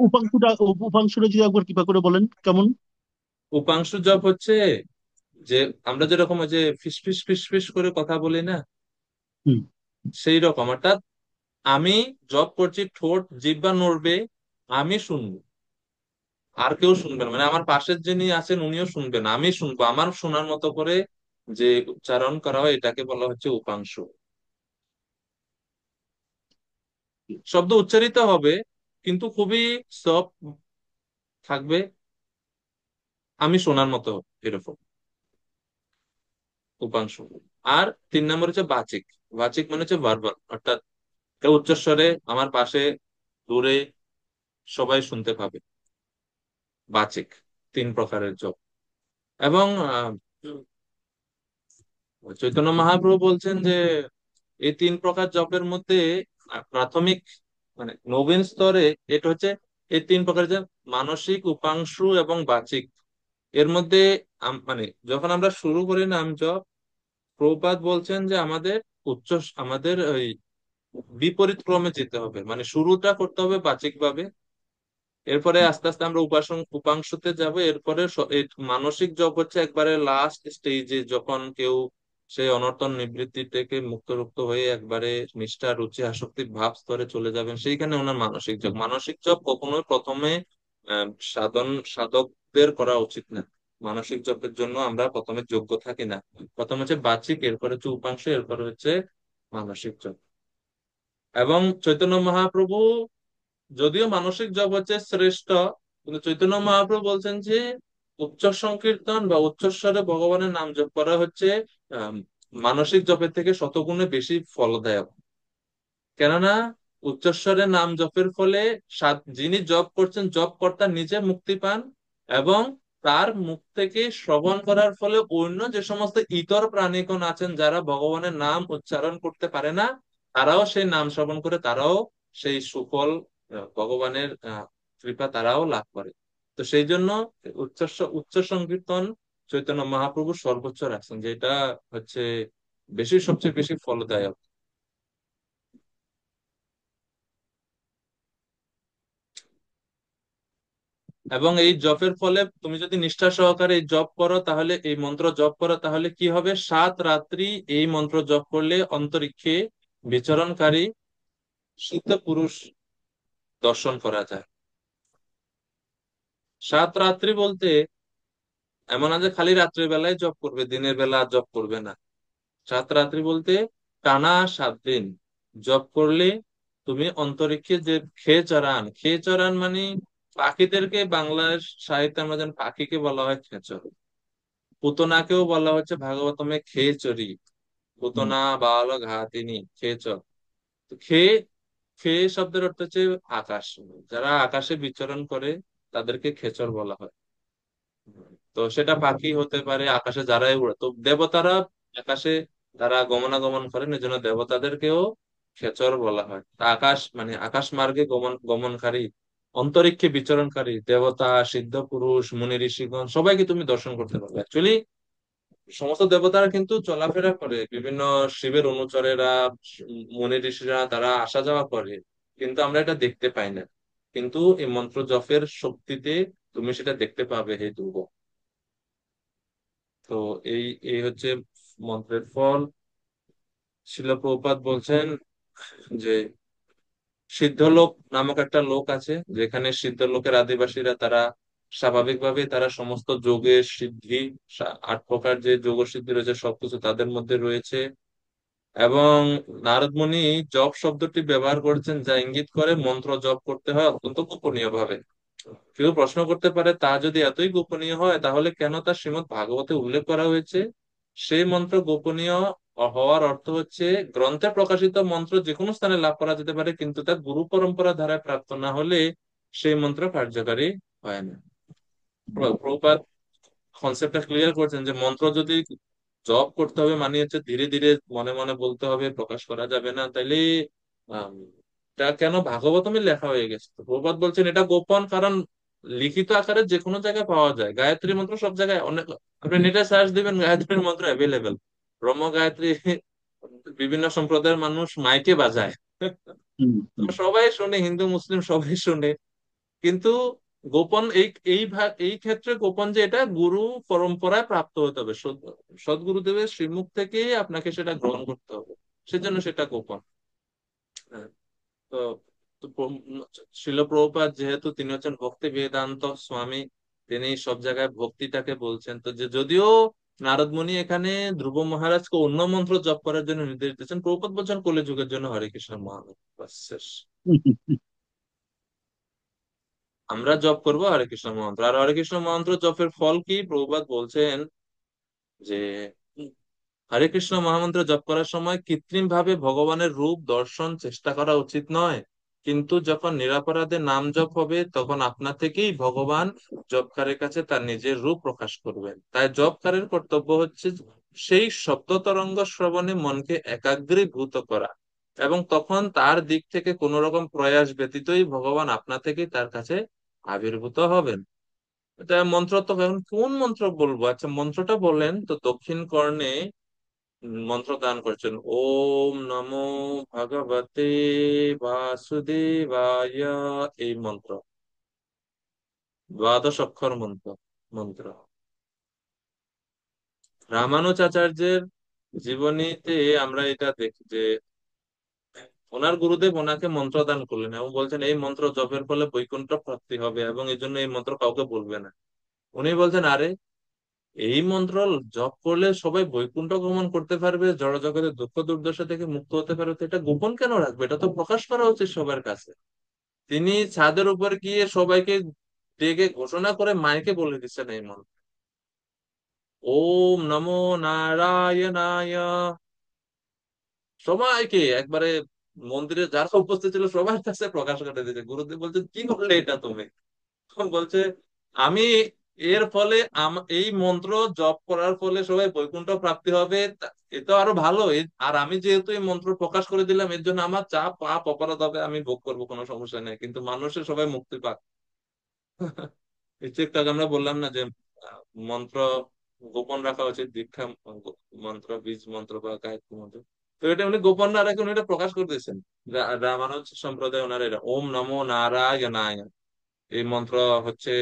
উপাংশুটা যদি একবার কৃপা করে বলেন কেমন? উপাংশু জপ হচ্ছে যে আমরা যেরকম ওই যে ফিস ফিস ফিস ফিস করে কথা বলি না, হুম। সেই রকম। অর্থাৎ আমি জব করছি, ঠোঁট জিহ্বা নড়বে, আমি শুনবো, আর কেউ শুনবে না, মানে আমার পাশের যিনি আছেন উনিও শুনবেন, আমি শুনবো আমার শোনার মতো করে। যে উচ্চারণ করা হয় এটাকে বলা হচ্ছে উপাংশু। শব্দ উচ্চারিত হবে কিন্তু খুবই সফট থাকবে, আমি শোনার মতো, এরকম উপাংশু। আর 3 নম্বর হচ্ছে বাচিক। বাচিক মানে হচ্ছে ভার্বাল, অর্থাৎ কেউ উচ্চস্বরে আমার পাশে, দূরে, সবাই শুনতে পাবে। বাচিক 3 প্রকারের জপ। এবং চৈতন্য মহাপ্রভু বলছেন যে এই 3 প্রকার জপের মধ্যে প্রাথমিক, মানে নবীন স্তরে, এটা হচ্ছে এই 3 প্রকার যে মানসিক, উপাংশু এবং বাচিক। এর মধ্যে মানে যখন আমরা শুরু করি নাম জপ, প্রভুপাদ বলছেন যে উচ্চ আমাদের ওই বিপরীত ক্রমে যেতে হবে, মানে শুরুটা করতে হবে বাচিক ভাবে, এরপরে আস্তে আস্তে আমরা উপাংশতে যাব। এরপরে এই মানসিক জপ হচ্ছে একবারে লাস্ট স্টেজে, যখন কেউ সেই অনর্থন নিবৃত্তি থেকে মুক্ত হয়ে একবারে নিষ্ঠা, রুচি, আসক্তি ভাব স্তরে চলে যাবেন, সেইখানে ওনার মানসিক জপ। মানসিক জপ কখনোই প্রথমে সাধকদের করা উচিত না। মানসিক জপের জন্য আমরা প্রথমে যোগ্য থাকি না। প্রথম হচ্ছে বাচিক, এরপরে হচ্ছে উপাংশ, এরপরে হচ্ছে মানসিক জপ। এবং চৈতন্য মহাপ্রভু, যদিও মানসিক জপ হচ্ছে শ্রেষ্ঠ, কিন্তু চৈতন্য মহাপ্রভু বলছেন যে উচ্চ সংকীর্তন বা উচ্চস্বরে ভগবানের নাম জপ করা হচ্ছে আহ, মানসিক জপের থেকে শতগুণে বেশি ফলদায়ক। কেননা উচ্চস্বরে নাম জপের ফলে যিনি জপ করছেন, জপ কর্তা নিজে মুক্তি পান, এবং তার মুখ থেকে শ্রবণ করার ফলে অন্য যে সমস্ত ইতর প্রাণীগণ আছেন যারা ভগবানের নাম উচ্চারণ করতে পারে না, তারাও সেই নাম শ্রবণ করে, তারাও সেই সুফল, ভগবানের কৃপা তারাও লাভ করে। তো সেই জন্য উচ্চ সংকীর্তন চৈতন্য মহাপ্রভু সর্বোচ্চ রাখছেন, যেটা হচ্ছে সবচেয়ে বেশি ফলদায়ক। এবং এই জপের ফলে তুমি যদি নিষ্ঠা সহকারে এই জপ করো, তাহলে এই মন্ত্র জপ করো, তাহলে কি হবে? 7 রাত্রি এই মন্ত্র জপ করলে অন্তরিক্ষে বিচরণকারী সিদ্ধ পুরুষ দর্শন করা যায়। 7 রাত্রি বলতে এমন না যে খালি রাত্রির বেলায় জপ করবে, দিনের বেলা আর জপ করবে না। 7 রাত্রি বলতে টানা 7 দিন জপ করলে তুমি অন্তরিক্ষে যে খেয়ে চরান মানে পাখিদেরকে বাংলার সাহিত্যে আমরা জানি পাখিকে বলা হয় খেচর। পুতনাকেও বলা হচ্ছে ভাগবতমে খেচরি, হুম। পুতনা বাল ঘাতিনি খেচর। তো খেয়ে শব্দের অর্থ হচ্ছে আকাশ। যারা আকাশে বিচরণ করে তাদেরকে খেচর বলা হয়। তো সেটা পাখি হতে পারে, আকাশে যারাই উড়ে, তো দেবতারা আকাশে তারা গমনাগমন করেন, এই জন্য দেবতাদেরকেও খেচর বলা হয়। তা আকাশ মানে আকাশ মার্গে গমনকারী, অন্তরিক্ষে বিচরণকারী দেবতা, সিদ্ধ পুরুষ, মুনি ঋষিগণ সবাইকে তুমি দর্শন করতে পারবে। অ্যাকচুয়ালি সমস্ত দেবতারা কিন্তু চলাফেরা করে, বিভিন্ন শিবের অনুচরেরা, মুনি ঋষিরা তারা আসা যাওয়া করে, কিন্তু আমরা এটা দেখতে পাই না। কিন্তু এই মন্ত্র জপের শক্তিতে তুমি সেটা দেখতে পাবে হে ধ্রুব। তো এই এই হচ্ছে মন্ত্রের ফল। শিল প্রভুপাদ বলছেন যে সিদ্ধলোক নামক একটা লোক আছে, যেখানে সিদ্ধলোকের আদিবাসীরা তারা স্বাভাবিকভাবে তারা সমস্ত যোগের সিদ্ধি, 8 প্রকার যে যোগ সিদ্ধি রয়েছে সবকিছু তাদের মধ্যে রয়েছে। এবং নারদ মুনি জপ শব্দটি ব্যবহার করেছেন, যা ইঙ্গিত করে মন্ত্র জপ করতে হয় অত্যন্ত গোপনীয় ভাবে। কেউ প্রশ্ন করতে পারে, তা যদি এতই গোপনীয় হয় তাহলে কেন তা শ্রীমদ্ ভাগবতে উল্লেখ করা হয়েছে? সেই মন্ত্র গোপনীয় হওয়ার অর্থ হচ্ছে গ্রন্থে প্রকাশিত মন্ত্র যে কোনো স্থানে লাভ করা যেতে পারে, কিন্তু তা গুরু পরম্পরা ধারায় প্রাপ্ত না হলে সেই মন্ত্র কার্যকারী হয় না। প্রভুপাদ কনসেপ্টটা ক্লিয়ার করছেন যে মন্ত্র যদি জপ করতে হবে মানে হচ্ছে ধীরে ধীরে মনে মনে বলতে হবে, প্রকাশ করা যাবে না, তাইলে আম, এটা কেন ভাগবতমে লেখা হয়ে গেছে? তো প্রভুপাদ বলছেন এটা গোপন, কারণ লিখিত আকারে যে কোনো জায়গায় পাওয়া যায়। গায়ত্রী মন্ত্র সব জায়গায় অনেক, আপনি নেটে সার্চ দিবেন গায়ত্রীর মন্ত্র অ্যাভেলেবেল। ব্রহ্ম গায়ত্রী বিভিন্ন সম্প্রদায়ের মানুষ মাইকে বাজায়, হুম, তো হুম। সবাই শুনে, হিন্দু মুসলিম সবাই শুনে। কিন্তু গোপন এই ক্ষেত্রে গোপন যে এটা গুরু পরম্পরায় প্রাপ্ত হতে হবে, সদ্গুরুদেবের শ্রীমুখ থেকেই আপনাকে সেটা গ্রহণ করতে হবে, সেজন্য সেটা গোপন। হ্যাঁ, তো তো শিল প্রভুপাদ যেহেতু তিনি হচ্ছেন ভক্তি বেদান্ত স্বামী, তিনি সব জায়গায় ভক্তিটাকে বলছেন। তো যে যদিও নারদ মুনি এখানে ধ্রুব মহারাজকে অন্য মন্ত্র জপ করার জন্য নির্দেশ দিচ্ছেন, প্রভুপাদ বলছেন কলিযুগের জন্য হরে কৃষ্ণ মহামন্ত্র বাস শেষ। আমরা জপ করবো হরে কৃষ্ণ মন্ত্র। আর হরে কৃষ্ণ মন্ত্র জপের ফল কি? প্রভুপাদ বলছেন যে হরে কৃষ্ণ মহামন্ত্র জপ করার সময় কৃত্রিম ভাবে ভগবানের রূপ দর্শন চেষ্টা করা উচিত নয়, কিন্তু যখন নিরাপরাধে নাম জপ হবে তখন আপনা থেকেই ভগবান জপকারের কাছে তার নিজের রূপ প্রকাশ করবেন। তাই জপকারের কর্তব্য হচ্ছে সেই শব্দ তরঙ্গ শ্রবণে মনকে একাগ্রীভূত করা, এবং তখন তার দিক থেকে কোন রকম প্রয়াস ব্যতীতই ভগবান আপনা থেকেই তার কাছে আবির্ভূত হবেন। এটা মন্ত্র তো এখন কোন মন্ত্র বলবো? আচ্ছা মন্ত্রটা বলেন তো। দক্ষিণ কর্ণে মন্ত্র দান করছেন, ওম নমো ভগবতে বাসুদেবায়। এই মন্ত্র 12 অক্ষর মন্ত্র মন্ত্র রামানুজাচার্যের জীবনীতে আমরা এটা দেখি যে ওনার গুরুদেব ওনাকে মন্ত্র দান করলেন এবং বলছেন এই মন্ত্র জপের ফলে বৈকুণ্ঠ প্রাপ্তি হবে এবং এই জন্য এই মন্ত্র কাউকে বলবে না। উনি বলছেন আরে এই মন্ত্র জপ করলে সবাই বৈকুণ্ঠ গমন করতে পারবে, জড় জগতের দুঃখ দুর্দশা থেকে মুক্ত হতে পারবে, তো এটা গোপন কেন রাখবে? এটা তো প্রকাশ করা উচিত সবার কাছে। তিনি ছাদের উপর গিয়ে সবাইকে ডেকে ঘোষণা করে মাইকে বলে দিচ্ছেন এই মন্ত্র, ওম নমো নারায়ণায়। সবাইকে একবারে মন্দিরে যারা উপস্থিত ছিল সবার কাছে প্রকাশ করে দিয়েছে। গুরুদেব বলছে কি করলে এটা তুমি? তখন বলছে আমি এর ফলে এই মন্ত্র জপ করার ফলে সবাই বৈকুণ্ঠ প্রাপ্তি হবে, এ তো আরো ভালো। আর আমি যেহেতু এই মন্ত্র প্রকাশ করে দিলাম এর জন্য আমার যা পাপ অপরাধ হবে আমি ভোগ করবো, কোনো সমস্যা নেই, কিন্তু মানুষের সবাই মুক্তি পাক। এই যে একটু আগে আমরা বললাম না যে মন্ত্র গোপন রাখা উচিত, দীক্ষা মন্ত্র, বীজ মন্ত্র বা গায়ত্রী মন্ত্র, তো এটা উনি গোপন না রেখে উনি এটা প্রকাশ করে দিয়েছেন। রামানুজ সম্প্রদায় ওনার এটা ওম নমো নারায়ণায়, এই মন্ত্র হচ্ছে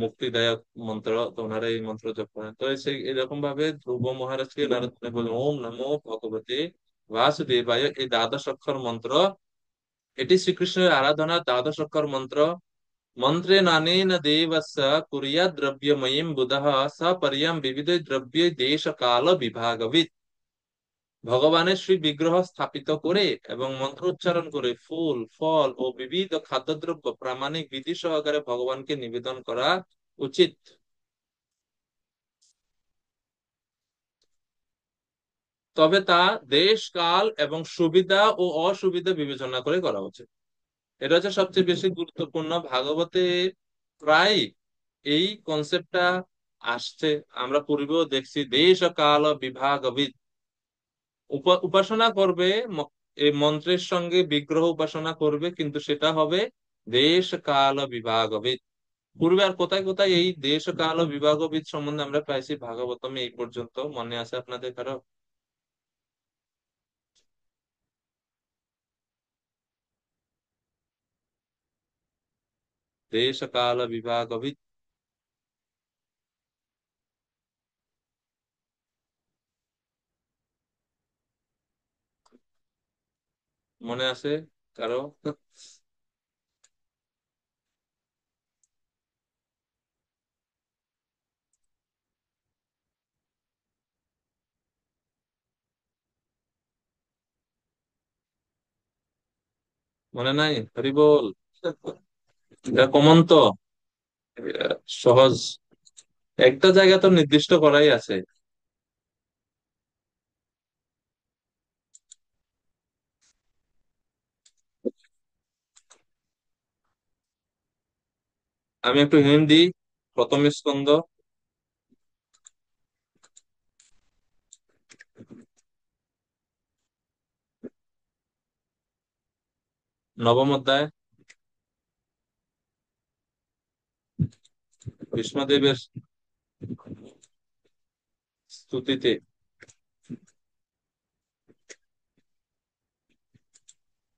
মুক্তিদায়ক মন্ত্র, তো ওনারা এই মন্ত্র জপ করেন। তো সেই এরকম ভাবে ধ্রুব মহারাজকে নারদ মুনি বলেন ওম নমো ভগবতে বাসুদেবায়, এই 12 অক্ষর মন্ত্র এটি শ্রীকৃষ্ণের আরাধনার 12 অক্ষর মন্ত্র। মন্ত্রে নানেন দেবস্য কুর্যাৎ দ্রব্যময়ীম বুধঃ স পর্যং বিবিধ দ্রব্য দেশ কাল বিভাগবিৎ। ভগবানের শ্রী বিগ্রহ স্থাপিত করে এবং মন্ত্র উচ্চারণ করে ফুল ফল ও বিবিধ খাদ্যদ্রব্য প্রামাণিক বিধি সহকারে ভগবানকে নিবেদন করা উচিত। তবে তা দেশ কাল এবং সুবিধা ও অসুবিধা বিবেচনা করে করা উচিত। এটা হচ্ছে সবচেয়ে বেশি গুরুত্বপূর্ণ। ভাগবতে প্রায় এই কনসেপ্টটা আসছে, আমরা পূর্বেও দেখছি দেশ কাল বিভাগবিদ। উপাসনা করবে এই মন্ত্রের সঙ্গে বিগ্রহ উপাসনা করবে, কিন্তু সেটা হবে দেশ কাল বিভাগবিদ। পূর্বে আর কোথায় কোথায় এই দেশ কাল বিভাগবিদ সম্বন্ধে আমরা পাইছি ভাগবতমে এই পর্যন্ত? মনে আছে আপনাদের কারো? দেশ কাল বিভাগবিদ মনে আছে কারো? মনে নাই? হরি বল। এটা কমন তো, সহজ। একটা জায়গা তো নির্দিষ্ট করাই আছে। আমি একটু হিন্ট দিই। প্রথম স্কন্ধ, নবম অধ্যায়, ভীষ্মদেবের স্তুতিতে।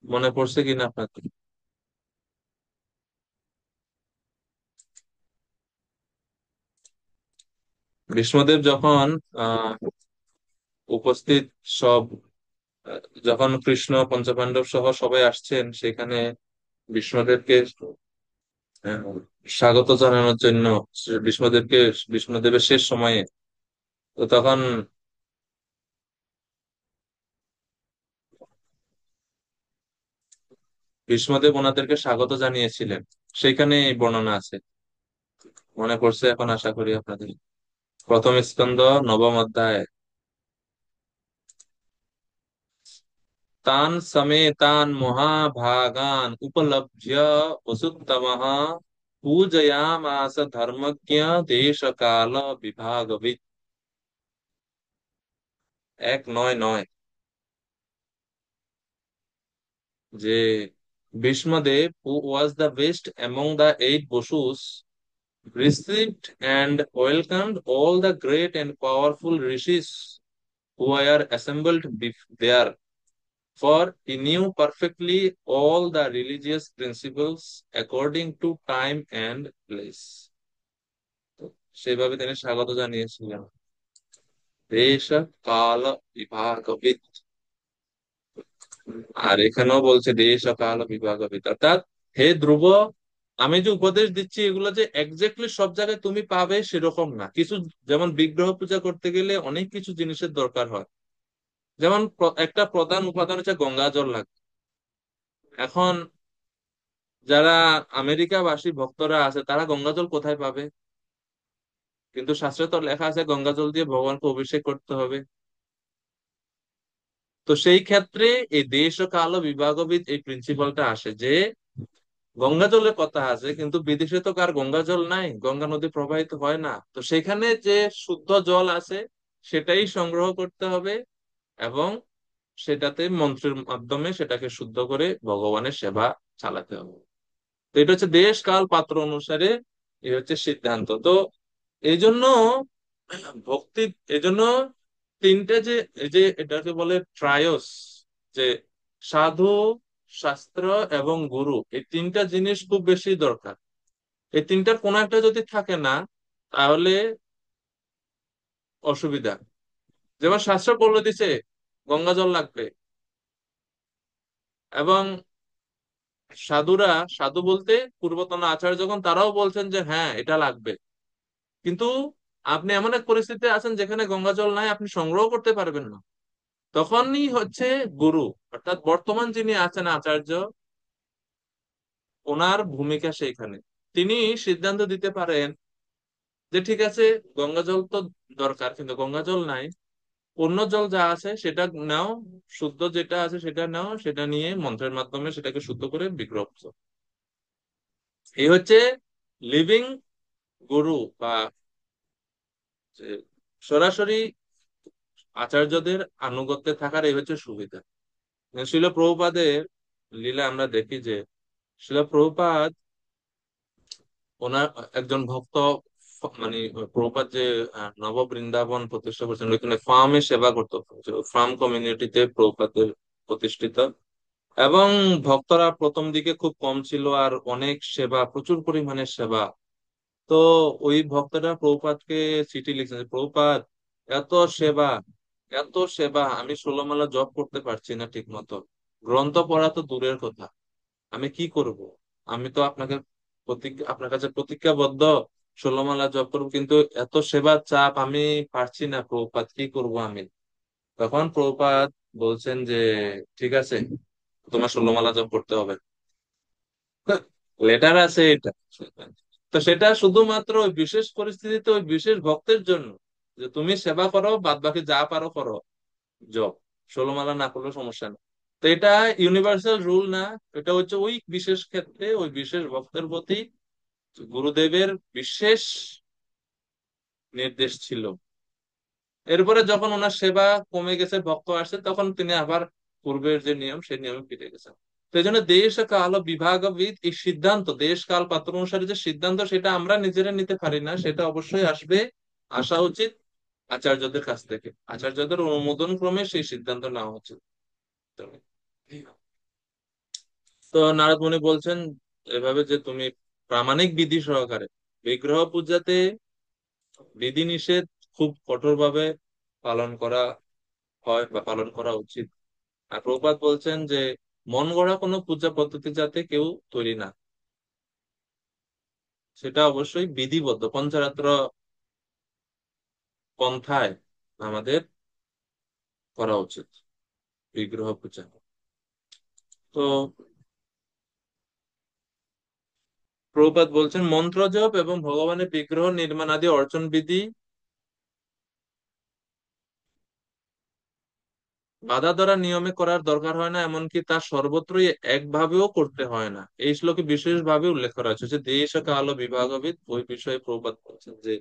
মনে পড়ছে কিনা আপনার? ভীষ্মদেব যখন আহ উপস্থিত সব, যখন কৃষ্ণ পঞ্চপাণ্ডব সহ সবাই আসছেন সেখানে ভীষ্মদেবকে আহ, স্বাগত জানানোর জন্য, ভীষ্মদেবকে, ভীষ্মদেবের শেষ সময়ে, তো তখন ভীষ্মদেব ওনাদেরকে স্বাগত জানিয়েছিলেন। সেখানে এই বর্ণনা আছে। মনে পড়ছে এখন আশা করি আপনাদের? প্রথম স্কন্ধ, নবম অধ্যায়। तान् समेतान् महाभागान् उपलभ्य वसुत्तमः पूजयामास धर्मज्ञ देश काल विभागविद। 1:9-9 যে Bhishmadev, who was the best among the 8 Bosus, received and welcomed all the great and powerful rishis who were assembled there, for he knew perfectly all the religious principles according to time and place. তো সেভাবে তিনি স্বাগত জানিয়েছিলেন। দেশ কাল বিভাগবিদ। আর এখানেও বলছে দেশ কাল বিভাগবিদ, অর্থাৎ হে ধ্রুব, আমি যে উপদেশ দিচ্ছি এগুলো যে এক্স্যাক্টলি সব জায়গায় তুমি পাবে সেরকম না। কিছু, যেমন বিগ্রহ পূজা করতে গেলে অনেক কিছু জিনিসের দরকার হয়। যেমন একটা প্রধান উপাদান হচ্ছে গঙ্গা জল লাগে। এখন যারা আমেরিকাবাসী ভক্তরা আছে তারা গঙ্গা জল কোথায় পাবে? কিন্তু শাস্ত্রে তো লেখা আছে গঙ্গা জল দিয়ে ভগবানকে অভিষেক করতে হবে। তো সেই ক্ষেত্রে এই দেশ ও কাল বিভাগবিদ এই প্রিন্সিপালটা আসে যে গঙ্গা জলের কথা আছে, কিন্তু বিদেশে তো কার গঙ্গা জল নাই, গঙ্গা নদী প্রবাহিত হয় না। তো সেখানে যে শুদ্ধ জল আছে সেটাই সংগ্রহ করতে হবে, এবং সেটাতে মন্ত্রের মাধ্যমে সেটাকে শুদ্ধ করে ভগবানের সেবা চালাতে হবে। তো এটা হচ্ছে দেশ কাল পাত্র অনুসারে এই হচ্ছে সিদ্ধান্ত। তো এই জন্য ভক্তি, এই জন্য তিনটে যে, এই যে এটাকে বলে ট্রায়োস, যে সাধু, শাস্ত্র এবং গুরু, এই তিনটা জিনিস খুব বেশি দরকার। এই তিনটার কোনো একটা যদি থাকে না তাহলে অসুবিধা। যেমন শাস্ত্র বলে দিছে গঙ্গা জল লাগবে, এবং সাধুরা, সাধু বলতে পূর্বতন আচার্য যখন, তারাও বলছেন যে হ্যাঁ এটা লাগবে। কিন্তু আপনি এমন এক পরিস্থিতি আছেন যেখানে গঙ্গা জল নাই, আপনি সংগ্রহ করতে পারবেন না, তখনই হচ্ছে গুরু, অর্থাৎ বর্তমান যিনি আছেন আচার্য, ওনার ভূমিকা সেইখানে। তিনি সিদ্ধান্ত দিতে পারেন যে ঠিক আছে, গঙ্গা জল তো দরকার, কিন্তু গঙ্গা জল নাই, অন্য জল যা আছে সেটা নাও, শুদ্ধ যেটা আছে সেটা নাও, সেটা নিয়ে মন্ত্রের মাধ্যমে সেটাকে শুদ্ধ করে বিগ্রহ পূজা। এই হচ্ছে লিভিং গুরু, বা যে সরাসরি আচার্যদের আনুগত্যে থাকার এই হচ্ছে সুবিধা। শিল প্রভুপাদের লীলা আমরা দেখি যে শিল প্রভুপাদ ওনার একজন ভক্ত, মানে প্রভুপাদ যে নব বৃন্দাবন প্রতিষ্ঠা করছেন ওইখানে ফার্মে সেবা করতো, ফার্ম কমিউনিটিতে প্রভুপাদের প্রতিষ্ঠিত। এবং ভক্তরা প্রথম দিকে খুব কম ছিল আর অনেক সেবা, প্রচুর পরিমাণে সেবা। তো ওই ভক্তরা প্রভুপাদকে চিঠি লিখছেন যে, প্রভুপাদ এত সেবা, এত সেবা, আমি 16 মালা জপ করতে পারছি না ঠিক মতো, গ্রন্থ পড়া তো দূরের কথা, আমি কি করব? আমি তো আপনাকে আপনার কাছে প্রতিজ্ঞাবদ্ধ 16 মালা জপ করবো, কিন্তু এত সেবার চাপ আমি পারছি না প্রভুপাদ, কি করব আমি? তখন প্রভুপাদ বলছেন যে ঠিক আছে, তোমার 16 মালা জপ করতে হবে। লেটার আছে এটা। তো সেটা শুধুমাত্র ওই বিশেষ পরিস্থিতিতে ওই বিশেষ ভক্তের জন্য, যে তুমি সেবা করো, বাদ বাকি যা পারো করো, জব 16 মালা না করলেও সমস্যা নেই। তো এটা ইউনিভার্সাল রুল না, এটা হচ্ছে ওই বিশেষ ক্ষেত্রে ওই বিশেষ ভক্তের প্রতি গুরুদেবের বিশেষ নির্দেশ ছিল। এরপরে যখন ওনার সেবা কমে গেছে, ভক্ত আসছে, তখন তিনি আবার পূর্বের যে নিয়ম সেই নিয়মে ফিরে গেছেন। তো এই জন্য দেশ কাল ও বিভাগবিদ এই সিদ্ধান্ত, দেশ কাল পাত্র অনুসারে যে সিদ্ধান্ত, সেটা আমরা নিজেরা নিতে পারি না, সেটা অবশ্যই আসা উচিত আচার্যদের কাছ থেকে, আচার্যদের অনুমোদন ক্রমে সেই সিদ্ধান্ত নেওয়া উচিত। তো নারদ মুনি বলছেন এভাবে যে তুমি প্রামাণিক বিধি সহকারে বিগ্রহ পূজাতে বিধিনিষেধ খুব কঠোরভাবে পালন করা হয় বা পালন করা উচিত। আর প্রভুপাদ বলছেন যে মন গড়া কোনো পূজা পদ্ধতি যাতে কেউ তৈরি না, সেটা অবশ্যই বিধিবদ্ধ পঞ্চরাত্র পন্থায় আমাদের করা উচিত বিগ্রহ পূজা। তো প্রভুপাদ বলছেন মন্ত্র জপ এবং ভগবানের বিগ্রহ নির্মাণ আদি অর্চন বিধি বাধা ধরা নিয়মে করার দরকার হয় না, এমনকি তা সর্বত্রই একভাবেও করতে হয় না। এই শ্লোকে বিশেষ ভাবে উল্লেখ করা হয়েছে যে দেশ কাল ও বিভাগবিদ, ওই বিষয়ে প্রভুপাদ বলছেন যে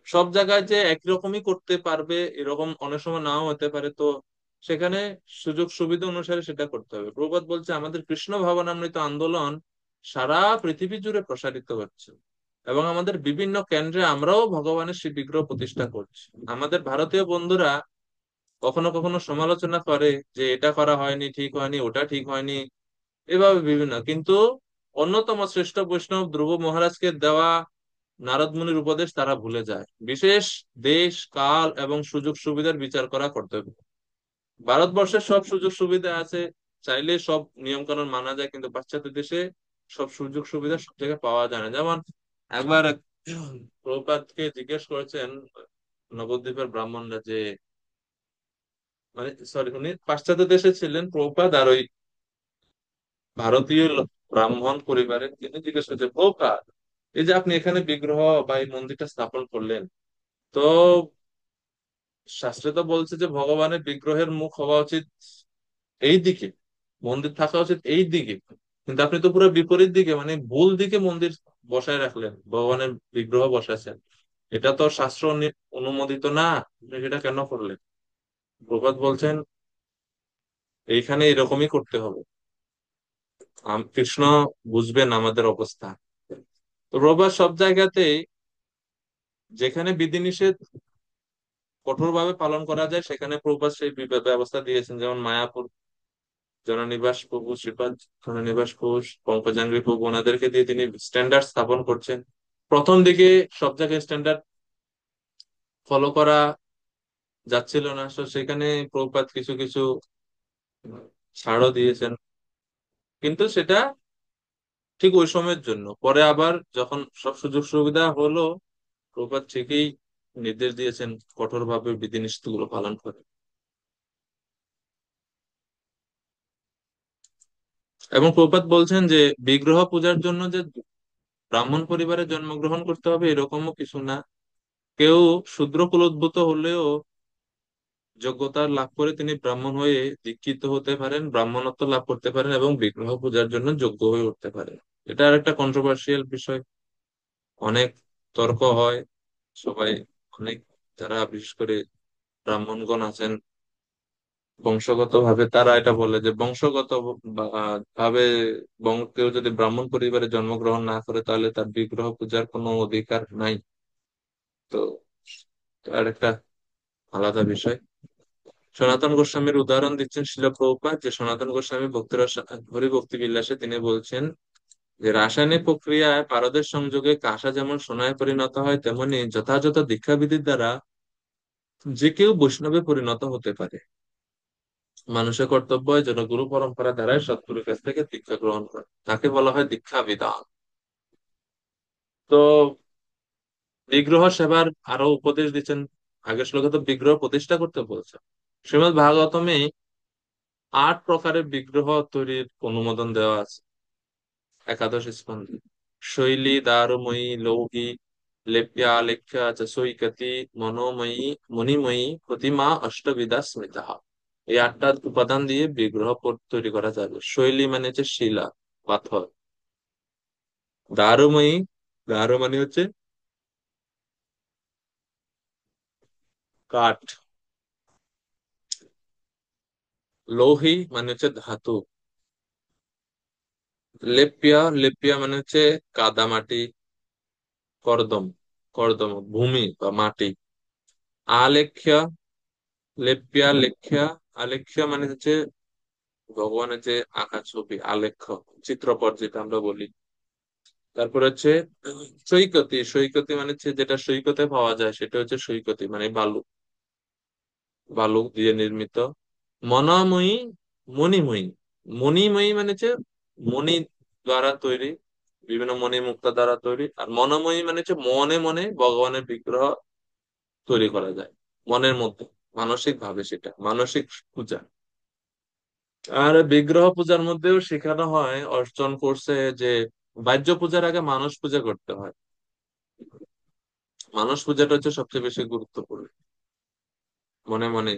সব জায়গায় যে একই রকমই করতে পারবে এরকম অনেক সময় নাও হতে পারে। তো সেখানে সুযোগ সুবিধা অনুসারে সেটা করতে হবে। প্রভুপাদ বলছে আমাদের কৃষ্ণ ভাবনামৃত আন্দোলন সারা পৃথিবী জুড়ে প্রসারিত হচ্ছে এবং আমাদের বিভিন্ন কেন্দ্রে আমরাও ভগবানের সেই বিগ্রহ প্রতিষ্ঠা করছি। আমাদের ভারতীয় বন্ধুরা কখনো কখনো সমালোচনা করে যে এটা করা হয়নি, ঠিক হয়নি, ওটা ঠিক হয়নি, এভাবে বিভিন্ন, কিন্তু অন্যতম শ্রেষ্ঠ বৈষ্ণব ধ্রুব মহারাজকে দেওয়া নারদ মুনির উপদেশ তারা ভুলে যায়। বিশেষ দেশ কাল এবং সুযোগ সুবিধার বিচার করা কর্তব্য। ভারতবর্ষের সব সুযোগ সুবিধা আছে, চাইলে সব নিয়ম কানুন মানা যায়, কিন্তু পাশ্চাত্য দেশে সব সুযোগ সুবিধা সব জায়গায় পাওয়া যায় না। যেমন একবার প্রভুপাদকে জিজ্ঞেস করেছেন নবদ্বীপের ব্রাহ্মণরা যে, মানে সরি, উনি পাশ্চাত্য দেশে ছিলেন প্রভুপাদ, আর ওই ভারতীয় ব্রাহ্মণ পরিবারের, তিনি জিজ্ঞেস করছেন প্রভুপাদ এই যে আপনি এখানে বিগ্রহ বা এই মন্দিরটা স্থাপন করলেন, তো শাস্ত্রে তো বলছে যে ভগবানের বিগ্রহের মুখ হওয়া উচিত এই দিকে, মন্দির থাকা উচিত এই দিকে, কিন্তু আপনি তো পুরো বিপরীত দিকে, মানে ভুল দিকে মন্দির বসায় রাখলেন, ভগবানের বিগ্রহ বসাইছেন, এটা তো শাস্ত্র অনুমোদিত না, আপনি সেটা কেন করলেন? প্রভাত বলছেন এইখানে এরকমই করতে হবে, কৃষ্ণ বুঝবেন আমাদের অবস্থা। তো প্রভাত সব জায়গাতেই যেখানে বিধিনিষেধ কঠোরভাবে পালন করা যায় সেখানে প্রভুপাদ সেই ব্যবস্থা দিয়েছেন। যেমন মায়াপুর জননিবাস প্রভু শ্রীপাদ জননিবাস ঘোষ, পঙ্কজাঙ্গি প্রভু, ওনাদেরকে দিয়ে তিনি স্ট্যান্ডার্ড স্থাপন করছেন। প্রথম দিকে সব জায়গায় স্ট্যান্ডার্ড ফলো করা যাচ্ছিল না, তো সেখানে প্রভুপাদ কিছু কিছু ছাড়ও দিয়েছেন, কিন্তু সেটা ঠিক ওই সময়ের জন্য। পরে আবার যখন সব সুযোগ সুবিধা হলো, প্রভুপাদ ঠিকই নির্দেশ দিয়েছেন কঠোরভাবে বিধিনিষেধ গুলো পালন করে। এবং প্রভুপাদ বলছেন যে বিগ্রহ পূজার জন্য যে ব্রাহ্মণ পরিবারে জন্মগ্রহণ করতে হবে এরকমও কিছু না, কেউ শূদ্র কুলোদ্ভূত হলেও যোগ্যতা লাভ করে তিনি ব্রাহ্মণ হয়ে দীক্ষিত হতে পারেন, ব্রাহ্মণত্ব লাভ করতে পারেন এবং বিগ্রহ পূজার জন্য যোগ্য হয়ে উঠতে পারেন। এটা আর একটা কন্ট্রোভার্সিয়াল বিষয়, অনেক তর্ক হয়, সবাই অনেক, যারা বিশেষ করে ব্রাহ্মণগণ আছেন বংশগত ভাবে তারা এটা বলে যে বংশগত ভাবে কেউ যদি ব্রাহ্মণ পরিবারে জন্মগ্রহণ না করে তাহলে তার বিগ্রহ পূজার কোনো অধিকার নাই। তো আর একটা আলাদা বিষয়। সনাতন গোস্বামীর উদাহরণ দিচ্ছেন শিল প্রভুপাদ, যে সনাতন গোস্বামী ভক্তিরস হরি ভক্তি বিলাসে তিনি বলছেন যে রাসায়নিক প্রক্রিয়ায় পারদের সংযোগে কাঁসা যেমন সোনায় পরিণত হয়, তেমনি যথাযথ দীক্ষাবিধির দ্বারা যে কেউ বৈষ্ণবে পরিণত হতে পারে। মানুষের কর্তব্য যেন গুরু পরম্পরা দ্বারাই সৎগুরুর কাছ থেকে দীক্ষা গ্রহণ করে, তাকে বলা হয় দীক্ষা বিধান। তো বিগ্রহ সেবার আরো উপদেশ দিচ্ছেন। আগের শ্লোকে তো বিগ্রহ প্রতিষ্ঠা করতে বলছে। শ্রীমদ্ ভাগবতমে 8 প্রকারের বিগ্রহ তৈরির অনুমোদন দেওয়া আছে একাদশ স্কন্ধে। শৈলী, দারুময়ী, লৌহী, লেপ্যা, লেখ্যা চ সৈকতি, মনোময়ী, মণিময়ী, প্রতিমা, অষ্টবিধা স্মৃতা। এই 8টা উপাদান দিয়ে বিগ্রহ তৈরি করা যাবে। শৈলী মানে হচ্ছে শিলা, পাথর। দারুময়ী, দারু মানে হচ্ছে কাঠ। লৌহী মানে হচ্ছে ধাতু। লেপ্যা, লেপ্যা মানে হচ্ছে কাদা মাটি, কর্দম, কর্দম ভূমি বা মাটি। আলেখ্য, লেপ্যা, লেখ্যা, আলেখ্য মানে হচ্ছে ভগবানের যে আঁকা ছবি, আলেখ্য, চিত্রপট যেটা আমরা বলি। তারপর হচ্ছে সৈকতি, সৈকতি মানে হচ্ছে যেটা সৈকতে পাওয়া যায় সেটা হচ্ছে সৈকতি, মানে বালু, বালু দিয়ে নির্মিত। মনোময়ী, মণিময়ী, মণিময়ী মানে হচ্ছে মণি দ্বারা তৈরি, বিভিন্ন মণি মুক্তা দ্বারা তৈরি। আর মনোময়ী মানে হচ্ছে মনে মনে ভগবানের বিগ্রহ তৈরি করা যায়, মনের মধ্যে, মানসিক ভাবে, সেটা মানসিক পূজা। আর বিগ্রহ পূজার মধ্যেও শেখানো হয় অর্চন করছে যে বাহ্য পূজার আগে মানস পূজা করতে হয়। মানস পূজাটা হচ্ছে সবচেয়ে বেশি গুরুত্বপূর্ণ। মনে মনে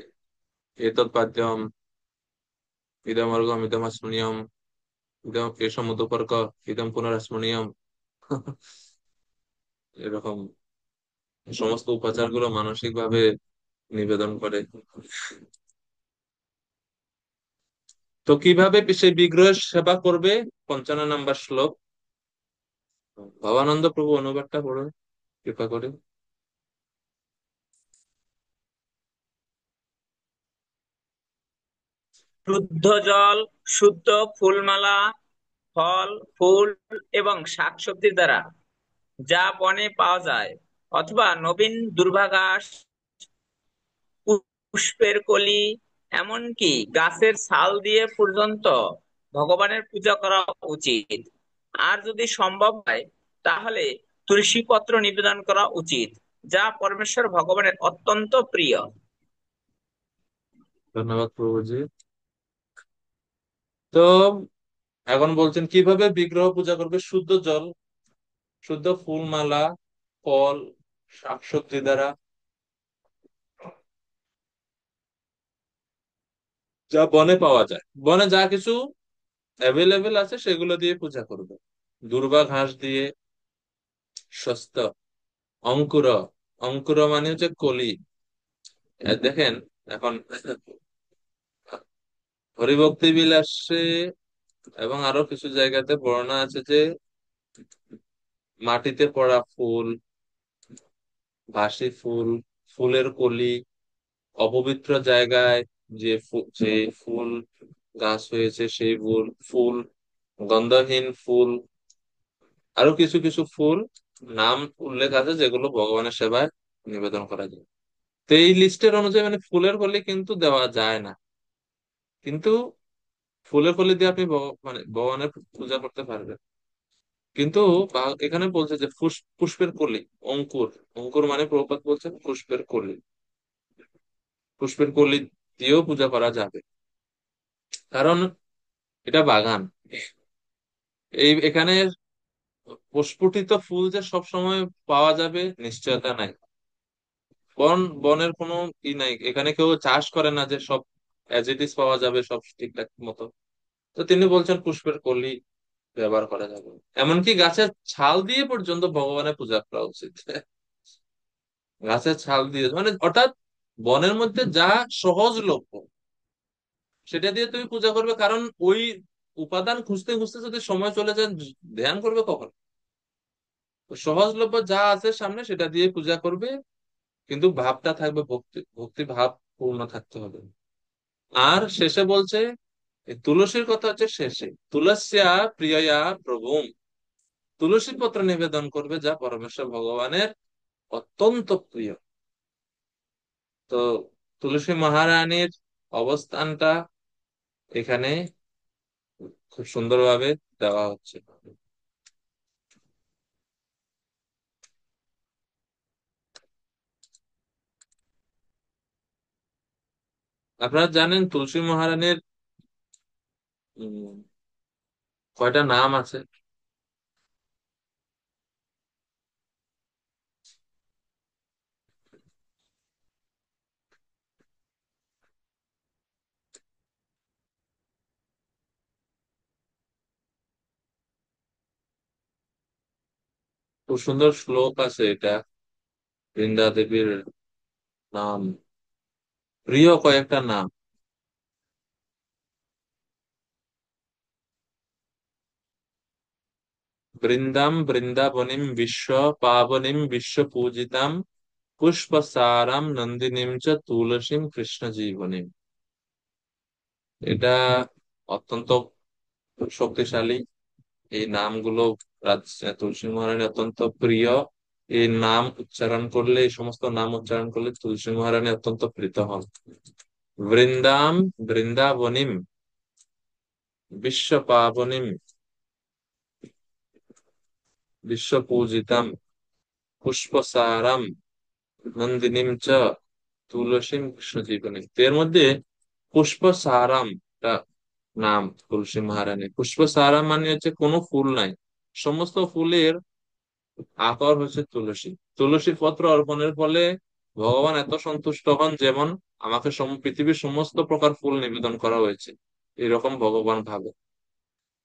এতৎ পাদ্যম, ইদমর্গম, ইদমাস্মনীয়ম, ইদম এসম উদপর্ক, ইদম পুনরাস্মনীয়ম, এরকম সমস্ত উপাচার গুলো মানসিক ভাবে নিবেদন করে। তো কিভাবে সেই বিগ্রহের সেবা করবে? 55 নম্বর শ্লোক, ভবানন্দ প্রভু অনুবাদটা পড়ুন কৃপা করে। শুদ্ধ জল, শুদ্ধ ফুলমালা, ফল, ফুল এবং শাকসবজির দ্বারা যা বনে পাওয়া যায়, অথবা নবীন দুর্বাঘাস, পুষ্পের কলি, এমনকি গাছের ছাল দিয়ে পর্যন্ত ভগবানের পূজা করা উচিত। আর যদি সম্ভব হয় তাহলে তুলসী পত্র নিবেদন করা উচিত, যা পরমেশ্বর ভগবানের অত্যন্ত প্রিয়। ধন্যবাদ প্রভুজি। তো এখন বলছেন কিভাবে বিগ্রহ পূজা করবে। শুদ্ধ জল, শুদ্ধ ফুল, মালা, ফল, শাকসবজি দ্বারা যা বনে পাওয়া যায়, বনে যা কিছু অ্যাভেলেবেল আছে সেগুলো দিয়ে পূজা করবে। দুর্বা ঘাস দিয়ে, স্বস্ত, অঙ্কুর, অঙ্কুর মানে হচ্ছে কলি। দেখেন এখন হরিভক্তি বিলাসে এবং আরো কিছু জায়গাতে বর্ণনা আছে যে মাটিতে পড়া ফুল, বাসি ফুল, ফুলের কলি, অপবিত্র জায়গায় যে ফুল গাছ হয়েছে সেই ফুল ফুল, গন্ধহীন ফুল, আরো কিছু কিছু ফুল নাম উল্লেখ আছে যেগুলো ভগবানের সেবায় নিবেদন করা যায়। তো এই লিস্টের অনুযায়ী মানে ফুলের কলি কিন্তু দেওয়া যায় না, কিন্তু ফুলের কলি দিয়ে আপনি মানে ভগবানের পূজা করতে পারবেন। কিন্তু এখানে বলছে যে পুষ্পের কলি, অঙ্কুর, অঙ্কুর মানে প্রভুপাদ বলছেন পুষ্পের কলি, পুষ্পের কলি দিয়েও পূজা করা যাবে। কারণ এটা বাগান, এখানে প্রস্ফুটিত ফুল যে সব সময় পাওয়া যাবে নিশ্চয়তা নাই। বনের কোনো নাই, এখানে কেউ চাষ করে না যে সব অ্যাজ ইট ইজ পাওয়া যাবে সব ঠিকঠাক মতো। তো তিনি বলছেন পুষ্পের কলি ব্যবহার করা যাবে। এমনকি গাছের ছাল দিয়ে পর্যন্ত ভগবানের পূজা করা উচিত। গাছের ছাল দিয়ে মানে অর্থাৎ বনের মধ্যে যা সহজলভ্য সেটা দিয়ে তুমি পূজা করবে, কারণ ওই উপাদান খুঁজতে খুঁজতে যদি সময় চলে যায়, ধ্যান করবে কখন? তো সহজলভ্য যা আছে সামনে সেটা দিয়ে পূজা করবে, কিন্তু ভাবটা থাকবে ভক্তি, ভক্তি ভাব পূর্ণ থাকতে হবে। আর শেষে বলছে, এই তুলসীর কথা হচ্ছে শেষে, তুলস্যা প্রিয়য়া প্রভুম, তুলসী পত্র নিবেদন করবে যা পরমেশ্বর ভগবানের অত্যন্ত প্রিয়। তো তুলসী মহারানীর অবস্থানটা এখানে খুব সুন্দরভাবে দেওয়া হচ্ছে। আপনারা জানেন তুলসী মহারানীর উম, কয়টা নাম আছে? খুব সুন্দর শ্লোক আছে এটা, বৃন্দা দেবীর নাম, প্রিয় কয়েকটা নাম। বৃন্দাম বৃন্দাবনীম বিশ্ব পাবনীম বিশ্ব পূজিতাম, পুষ্পসারাম নন্দিনীম চ তুলসীম কৃষ্ণ জীবনীম। এটা অত্যন্ত শক্তিশালী এই নামগুলো, তুলসী মহারানী অত্যন্ত প্রিয়। এই নাম উচ্চারণ করলে, এই সমস্ত নাম উচ্চারণ করলে তুলসী মহারানী অত্যন্ত প্রীত হন। বৃন্দাম বৃন্দাবনীম বিশ্ব পাবনীম বিশ্ব পূজিতাম, পুষ্পসারাম নন্দিনীম চ তুলসীম কৃষ্ণ জীবনীম। এর মধ্যে পুষ্পসারাম নাম তুলসী মহারানী। পুষ্পসারাম মানে হচ্ছে কোনো ফুল নাই, সমস্ত ফুলের আকর হচ্ছে তুলসী। তুলসী পত্র অর্পণের ফলে ভগবান এত সন্তুষ্ট হন, যেমন আমাকে পৃথিবীর সমস্ত প্রকার ফুল নিবেদন করা হয়েছে, এরকম ভগবান ভাবে।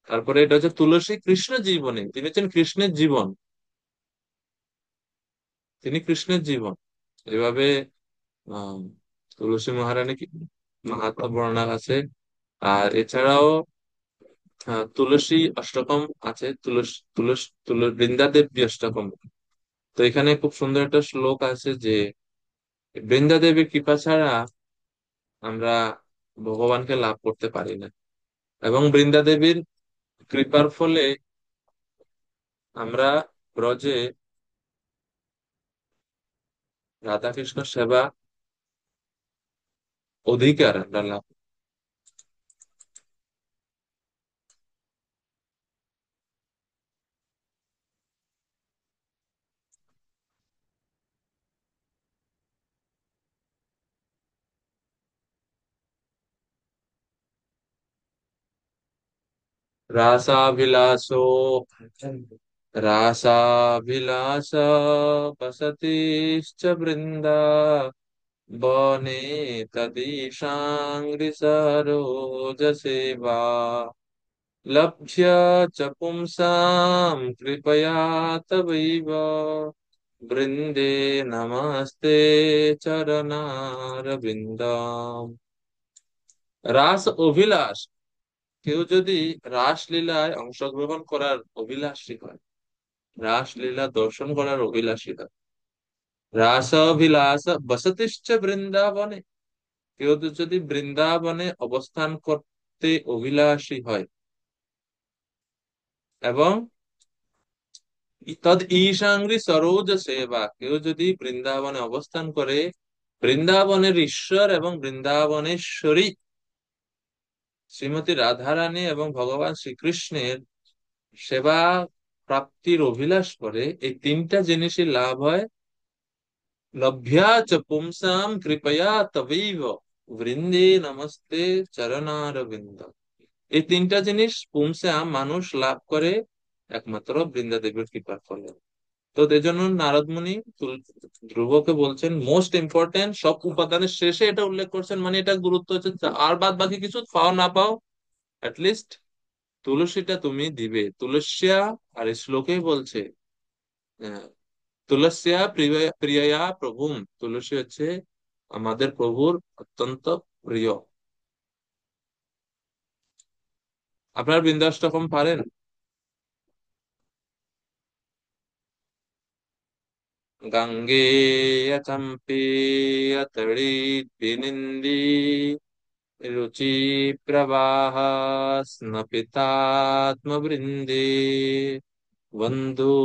তারপরে এটা হচ্ছে তুলসী কৃষ্ণ জীবনী, তিনি হচ্ছেন কৃষ্ণের জীবন, তিনি কৃষ্ণের জীবন। এভাবে আহ তুলসী মহারানী কি মাহাত্ম্য বর্ণনা আছে। আর এছাড়াও তুলসী অষ্টকম আছে, বৃন্দা দেবী অষ্টকম। তো এখানে খুব সুন্দর একটা শ্লোক আছে যে, বৃন্দা দেবীর কৃপা ছাড়া আমরা ভগবানকে লাভ করতে পারি না, এবং বৃন্দা দেবীর কৃপার ফলে আমরা ব্রজে রাধাকৃষ্ণ সেবা অধিকার আমরা লাভ। রাসাভিলাষো রাসাভিলাষ বসতিশ্চ বৃন্দা বনে তদীশাং সরোজসেবা লভ্য চ পুংসাম কৃপয়া তবৈব বৃন্দে নমস্তে চরণারবিন্দম। রাস অভিলাষ, কেউ যদি রাসলীলায় অংশগ্রহণ করার অভিলাষী হয়, রাসলীলা দর্শন করার অভিলাষী হয়, রাসাভিলাষ বসতিশ্চ বৃন্দাবনে, কেউ যদি বৃন্দাবনে অবস্থান করতে অভিলাষী হয়, এবং তদ ঈশাংরি সরোজ সেবা, কেউ যদি বৃন্দাবনে অবস্থান করে বৃন্দাবনের ঈশ্বর এবং বৃন্দাবনেশ্বরী শ্রীমতী রাধারানী এবং ভগবান শ্রীকৃষ্ণের সেবা প্রাপ্তির অভিলাষ করে, এই তিনটা জিনিসই লাভ হয়। লভ্যা চ পুংসাম কৃপয়া তবৈব বৃন্দে নমস্তে চরণারবিন্দ। এই তিনটা জিনিস পুংসাম মানুষ লাভ করে একমাত্র বৃন্দা দেবীর কৃপার ফলে। তো এই জন্য নারদ মুনি ধ্রুবকে বলছেন, মোস্ট ইম্পর্টেন্ট সব উপাদানের শেষে এটা উল্লেখ করছেন, মানে এটা গুরুত্ব হচ্ছে, আর বাদ বাকি কিছু পাও না পাও, লিস্ট তুলসীটা তুমি দিবে। তুলসিয়া, আর এই শ্লোকেই বলছে তুলসিয়া প্রিয়া প্রভুম, তুলসী হচ্ছে আমাদের প্রভুর অত্যন্ত প্রিয়। আপনার বৃন্দাষ্টকম পারেন? গঙ্গেয় চম্পেয় তড়িৎ বিনিন্দি रुचि प्रवाह स्नपितात्मवृन्दे वन्दो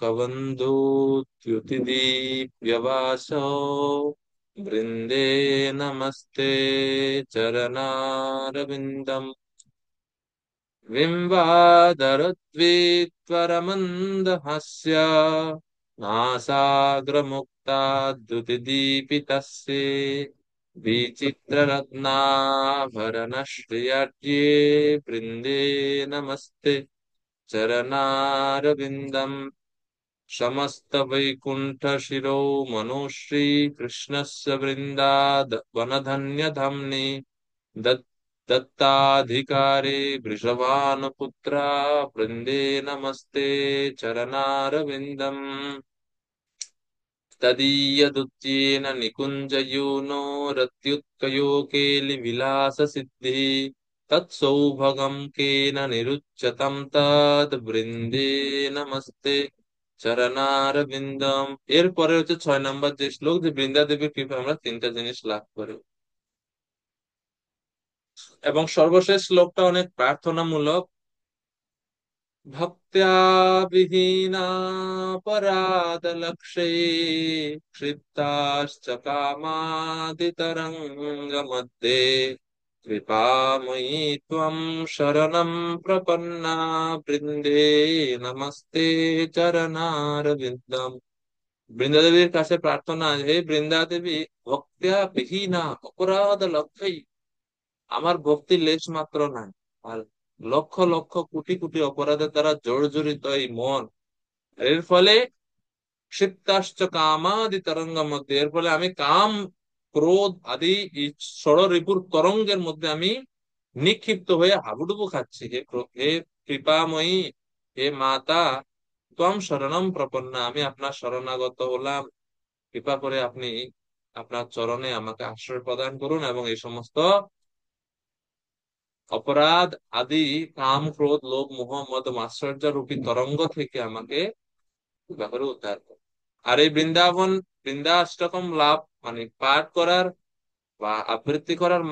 कवन्दोद्युतिदीप्यवासो वृन्दे नमस्ते चरणारविन्दम् बिम्बादरद्वित्वरमन्दहास्य नासाग्रमुक्ताद्युतिदीपितस्य विचित्ररत्नाभरणश्रियाढ्ये वृन्दे नमस्ते चरणारविन्दम् समस्तवैकुण्ठशिरो मनोश्री कृष्णस्य वृन्दावनधन्यधाम्नि दत् दत्ताधिकारे वृषभानुपुत्रा वृन्दे नमस्ते चरणारविन्दम् तदीयदुत्येन निकुञ्जयूनो रत्युत्कयो केलिविलाससिद्धिः तत्सौभगं केन निरुच्यतं तद् বৃন্দে নমস্তে চরণারবিন্দম। এরপরে হচ্ছে 6 নম্বর যে শ্লোক, যে বৃন্দা দেবীর কৃপা আমরা তিনটা জিনিস লাভ করি। এবং সর্বশেষ শ্লোকটা অনেক প্রার্থনামূলক। भक्त्या विहीनापराधलक्षे क्षिप्ताश्च कामादितरङ्गमध्ये कृपामयि त्वं शरणं प्रपन्ना বৃন্দে নমস্তে চরণারবিন্দম। বৃন্দা দেবীর কাছে প্রার্থনা, হে বৃন্দা দেবী, ভক্ত্যা বিহীনা অপরাধ লক্ষেই, আমার ভক্তি লেশ মাত্র নাই, আর লক্ষ লক্ষ কোটি কোটি অপরাধের দ্বারা জর্জরিত এই মন, এর ফলে ক্ষিপ্তাশ্চ কামাদি তরঙ্গ মধ্যে, এর ফলে আমি কাম ক্রোধ আদি এই ষড়রিপুর তরঙ্গের মধ্যে আমি নিক্ষিপ্ত হয়ে হাবুডুবু খাচ্ছি। হে কৃপাময়ী, হে মাতা, ত্বম শরণম প্রপন্না, আমি আপনার শরণাগত হলাম, কৃপা করে আপনি আপনার চরণে আমাকে আশ্রয় প্রদান করুন এবং এই সমস্ত অপরাধ আদি কাম ক্রোধ লোভ মোহ মদ মাৎসর্য রূপী তরঙ্গ থেকে আমাকে কৃপা করে উদ্ধার করুন। আর এই বৃন্দাষ্টকম লাভ মানে পাঠ করার বা আবৃত্তি করার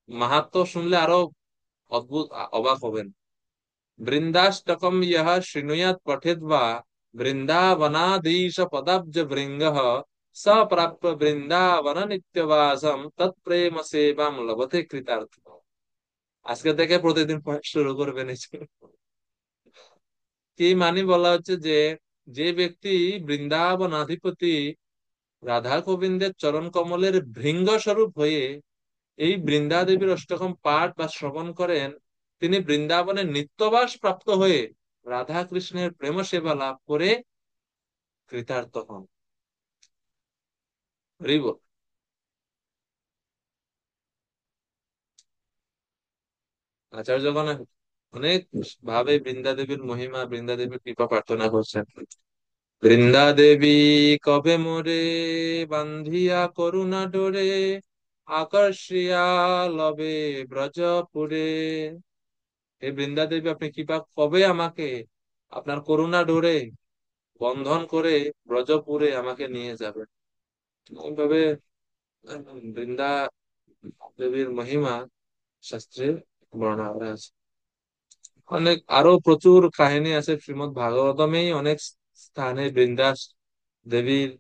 মাহাত্ম্য শুনলে আরো অদ্ভুত, অবাক হবেন। বৃন্দাষ্টকম ইহ শৃণুয়াত পঠেদ বা বৃন্দাবনাধীশ পদাব্জ ভৃঙ্গঃ স প্রাপ্য বৃন্দাবন নিত্যবাসম তৎপ্রেম সেবাম লভতে কৃতার্থ। আজকে থেকে প্রতিদিন পাঠ শুরু করবেন। কি মানে বলা হচ্ছে যে, যে ব্যক্তি বৃন্দাবনাধিপতি রাধা গোবিন্দের চরণ কমলের ভৃঙ্গ স্বরূপ হয়ে এই বৃন্দা দেবীর অষ্টকম পাঠ বা শ্রবণ করেন, তিনি বৃন্দাবনের নিত্যবাস প্রাপ্ত হয়ে রাধা কৃষ্ণের প্রেম সেবা লাভ করে কৃতার্থ হন। হরি বল। আচার্যগণ অনেক ভাবে বৃন্দা দেবীর মহিমা, বৃন্দা দেবীর কৃপা প্রার্থনা করছেন। বৃন্দা দেবী কবে মোরে বান্ধিয়া করুণা ডোরে আকর্ষিয়া লবে ব্রজপুরে। হে বৃন্দা দেবী, আপনি কৃপা কবে আমাকে আপনার করুণা ডোরে বন্ধন করে ব্রজপুরে আমাকে নিয়ে যাবেন। এইভাবে বৃন্দা দেবীর মহিমা শাস্ত্রে বর্ণনা করা আছে। অনেক আরো প্রচুর কাহিনী আছে শ্রীমৎ ভাগবতমেই, অনেক স্থানে বৃন্দা দেবীর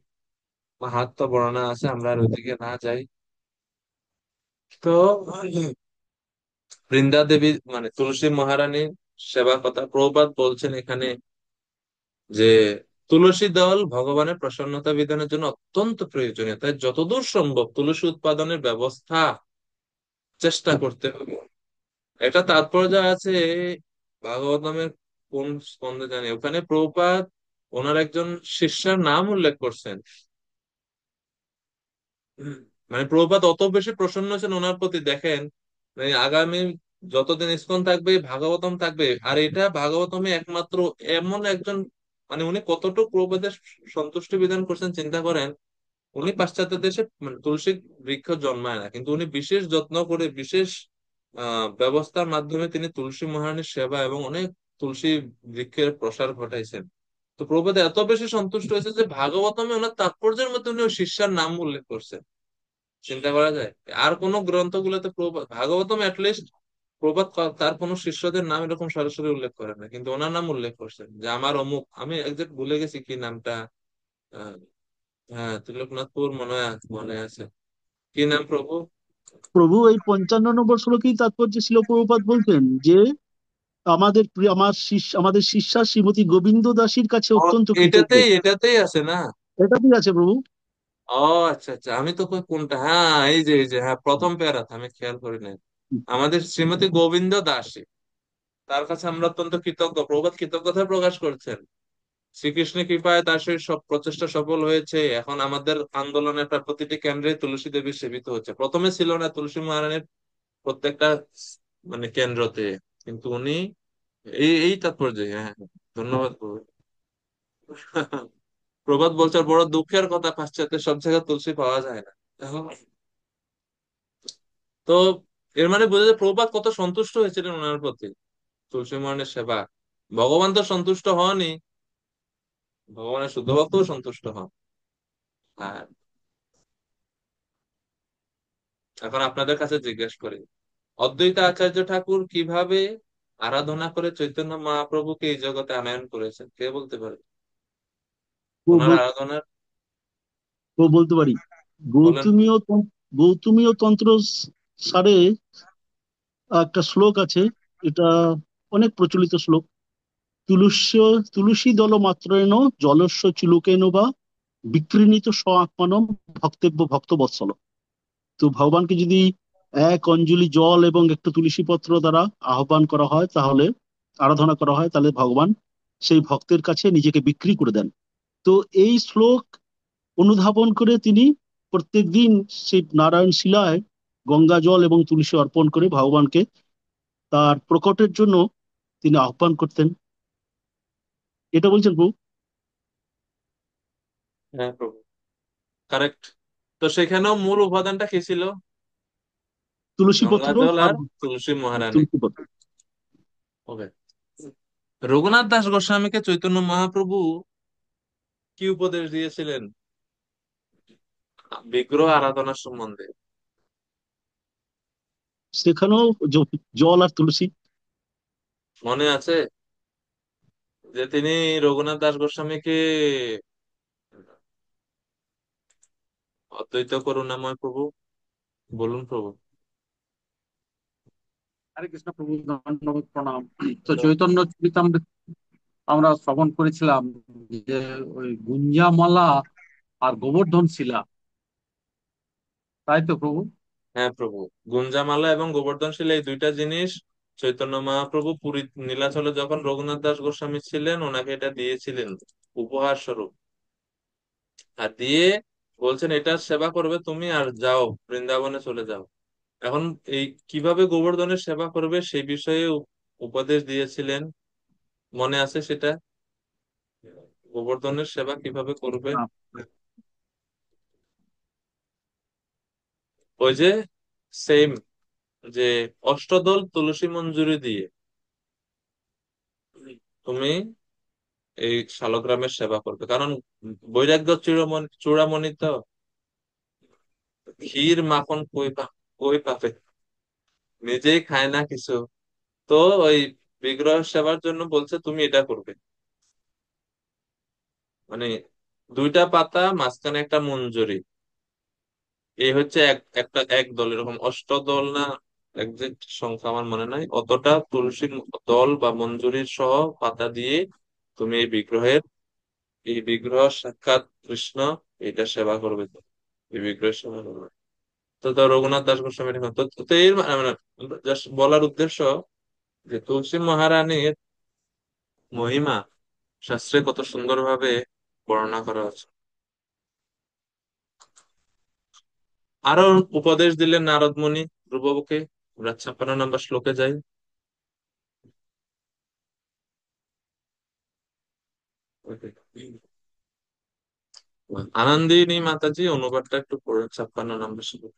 মাহাত্ম্য বর্ণনা আছে, আমরা আর ওইদিকে না যাই। তো বৃন্দা দেবী মানে তুলসী মহারানীর সেবা কথা প্রভুপাদ বলছেন এখানে যে, তুলসী দল ভগবানের প্রসন্নতা বিধানের জন্য অত্যন্ত প্রয়োজনীয়, তাই যতদূর সম্ভব তুলসী উৎপাদনের ব্যবস্থা চেষ্টা করতে হবে। এটা তাৎপর্য আছে ভাগবতমের কোন স্কন্ধে জানি, ওখানে প্রভুপাদ ওনার একজন শিষ্যের নাম উল্লেখ করছেন। মানে প্রভুপাদ অত বেশি প্রসন্ন ছিলেন ওনার প্রতি, দেখেন মানে আগামী যতদিন ইসকন থাকবে ভাগবতম থাকবে, আর এটা ভাগবতমে একমাত্র এমন একজন, মানে উনি কতটুকু প্রভুপাদের সন্তুষ্টি বিধান করছেন চিন্তা করেন। উনি পাশ্চাত্য দেশে মানে তুলসী বৃক্ষ জন্মায় না, কিন্তু উনি বিশেষ যত্ন করে বিশেষ ব্যবস্থার মাধ্যমে তিনি তুলসী মহারানীর সেবা এবং অনেক তুলসী বৃক্ষের প্রসার ঘটাইছেন। তো প্রভুপাদ এত বেশি সন্তুষ্ট হয়েছে যে ভাগবতমে ওনার তাৎপর্যের মধ্যে উনি ওই শিষ্যার নাম উল্লেখ করছেন। চিন্তা করা যায়? আর কোন গ্রন্থগুলোতে প্রভুপাদ, ভাগবতম লিস্ট, প্রভুপাদ তার কোন শিষ্যদের নাম এরকম সরাসরি উল্লেখ করেন না, কিন্তু ওনার নাম উল্লেখ করছেন যে আমার অমুক, আমি একজাক্ট ভুলে গেছি কি নামটা। আহ, হ্যাঁ, ত্রিলোকনাথপুর মনে আছে। কি নাম প্রভু? প্রভু এই 55 নম্বর শ্লোকেই তাৎপর্য ছিল, প্রভুপাদ বলতেন যে আমাদের শিষ্যা শ্রীমতী গোবিন্দ দাসীর কাছে ও, অত্যন্ত কৃতজ্ঞ। এটাতেই আছে না? এটাতেই আছে প্রভু। ও আচ্ছা আচ্ছা, আমি তো কোনটা, হ্যাঁ এই যে হ্যাঁ, প্রথম প্যারাতে আমি খেয়াল করি নাই। আমাদের শ্রীমতী গোবিন্দ দাসী, তার কাছে আমরা অত্যন্ত কৃতজ্ঞ। প্রভুপাদ কৃতজ্ঞতা প্রকাশ করছেন। শ্রীকৃষ্ণের কৃপায় তার সেই সব প্রচেষ্টা সফল হয়েছে। এখন আমাদের আন্দোলনের প্রায় প্রতিটি কেন্দ্রে তুলসী দেবী সেবিত হচ্ছে। প্রথমে ছিল না তুলসী মহারানীর প্রত্যেকটা মানে কেন্দ্রতে, কিন্তু উনি এই তাৎপর্য। হ্যাঁ হ্যাঁ, ধন্যবাদ প্রভু। প্রবাদ বলছে বড় দুঃখের কথা, পাশ্চাত্যের সব জায়গায় তুলসী পাওয়া যায় না এখন। তো এর মানে বোঝা যায় প্রভুপাদ কত সন্তুষ্ট হয়েছিলেন ওনার প্রতি, তুলসী মহারানীর সেবা। ভগবান তো সন্তুষ্ট হনই, ভগবানের শুদ্ধ ভক্তও সন্তুষ্ট হন। আর এখন আপনাদের কাছে জিজ্ঞেস করি, অদ্বৈত আচার্য ঠাকুর কিভাবে আরাধনা করে চৈতন্য মহাপ্রভুকে এই জগতে আনয়ন করেছেন, কে বলতে পারে? ও ওনার বল- আরাধনার ও বলতে পারি। বলেন। গৌতমীয় তন্ত্র সারে একটা শ্লোক আছে, এটা অনেক প্রচলিত শ্লোক। তুলস্য তুলসী দল মাত্রেণ জলস্য চুলুকেন বা বিক্রিণিত স্ব আত্মানম ভক্তেব্য ভক্ত বৎসল। তো ভগবানকে যদি এক অঞ্জলি জল এবং একটু তুলসী পত্র দ্বারা আহ্বান করা হয়, তাহলে আরাধনা করা হয়, তাহলে ভগবান সেই ভক্তের কাছে নিজেকে বিক্রি করে দেন। তো এই শ্লোক অনুধাবন করে তিনি প্রত্যেকদিন সেই নারায়ণ শিলায় গঙ্গা জল এবং তুলসী অর্পণ করে ভগবানকে তার প্রকটের জন্য তিনি আহ্বান করতেন। এটা বলছেন প্রভু। হ্যাঁ প্রভু, কারেক্ট। তো সেখানেও মূল উপাদানটা কি ছিল? তুলসী গঙ্গা পত্র জল আর আর তুলসী মহারানী। তুলসী পত্র। ওকে। রঘুনাথ দাস গোস্বামীকে চৈতন্য মহাপ্রভু কি উপদেশ দিয়েছিলেন বিগ্রহ আরাধনার সম্বন্ধে? সেখানেও জল আর তুলসী। মনে আছে যে তিনি রঘুনাথ দাস গোস্বামীকে অদ্বৈত করুণাময় প্রভু, বলুন প্রভু। হরে কৃষ্ণ প্রভু, ধন্যবাদ, প্রণাম। তো চৈতন্য চরিতামৃত আমরা শ্রবণ করেছিলাম যে ওই গুঞ্জামালা আর গোবর্ধন শিলা, তাই তো প্রভু? হ্যাঁ প্রভু, গুঞ্জামালা এবং গোবর্ধন শিলা এই দুইটা জিনিস চৈতন্য মহাপ্রভু পুরী নীলাচলে যখন রঘুনাথ দাস গোস্বামী ছিলেন ওনাকে এটা দিয়েছিলেন উপহার স্বরূপ। আর দিয়ে বলছেন এটা সেবা করবে তুমি, আর যাও বৃন্দাবনে চলে যাও। এখন এই কিভাবে গোবর্ধনের সেবা করবে সেই বিষয়ে উপদেশ দিয়েছিলেন, মনে আছে সেটা? গোবর্ধনের সেবা কিভাবে করবে? হ্যাঁ। ওই যে সেম, যে অষ্টদল তুলসী মঞ্জুরি দিয়ে তুমি এই শালগ্রামের সেবা করবে। কারণ বৈরাগ্য চূড়ামণি চূড়ামণি তো, ক্ষীর মাখন কই পাবে, নিজেই খায় না কিছু। তো ওই বিগ্রহ সেবার জন্য বলছে তুমি এটা করবে। মানে দুইটা পাতা, মাঝখানে একটা মঞ্জুরি, এই হচ্ছে এক দল, এরকম অষ্টদল না, একজ্যাক্ট সংখ্যা আমার মনে নাই, অতটা তুলসী দল বা মঞ্জুরির সহ পাতা দিয়ে তুমি এই বিগ্রহ সাক্ষাৎ কৃষ্ণ, এটা সেবা করবে। তো এই বিগ্রহের সেবা করবে। তো রঘুনাথ দাস গোস্বামী লিখেন। তো এর মানে জাস্ট বলার উদ্দেশ্য যে তুলসী মহারানীর মহিমা শাস্ত্রে কত সুন্দরভাবে বর্ণনা করা হচ্ছে। আরো উপদেশ দিলেন নারদ মুনি ধ্রুবকে। আমরা 56 নম্বর শ্লোকে যাই। আনন্দিনী মাতাজি অনুবাদটা একটু পড়ে, 56 নম্বর শ্লোক।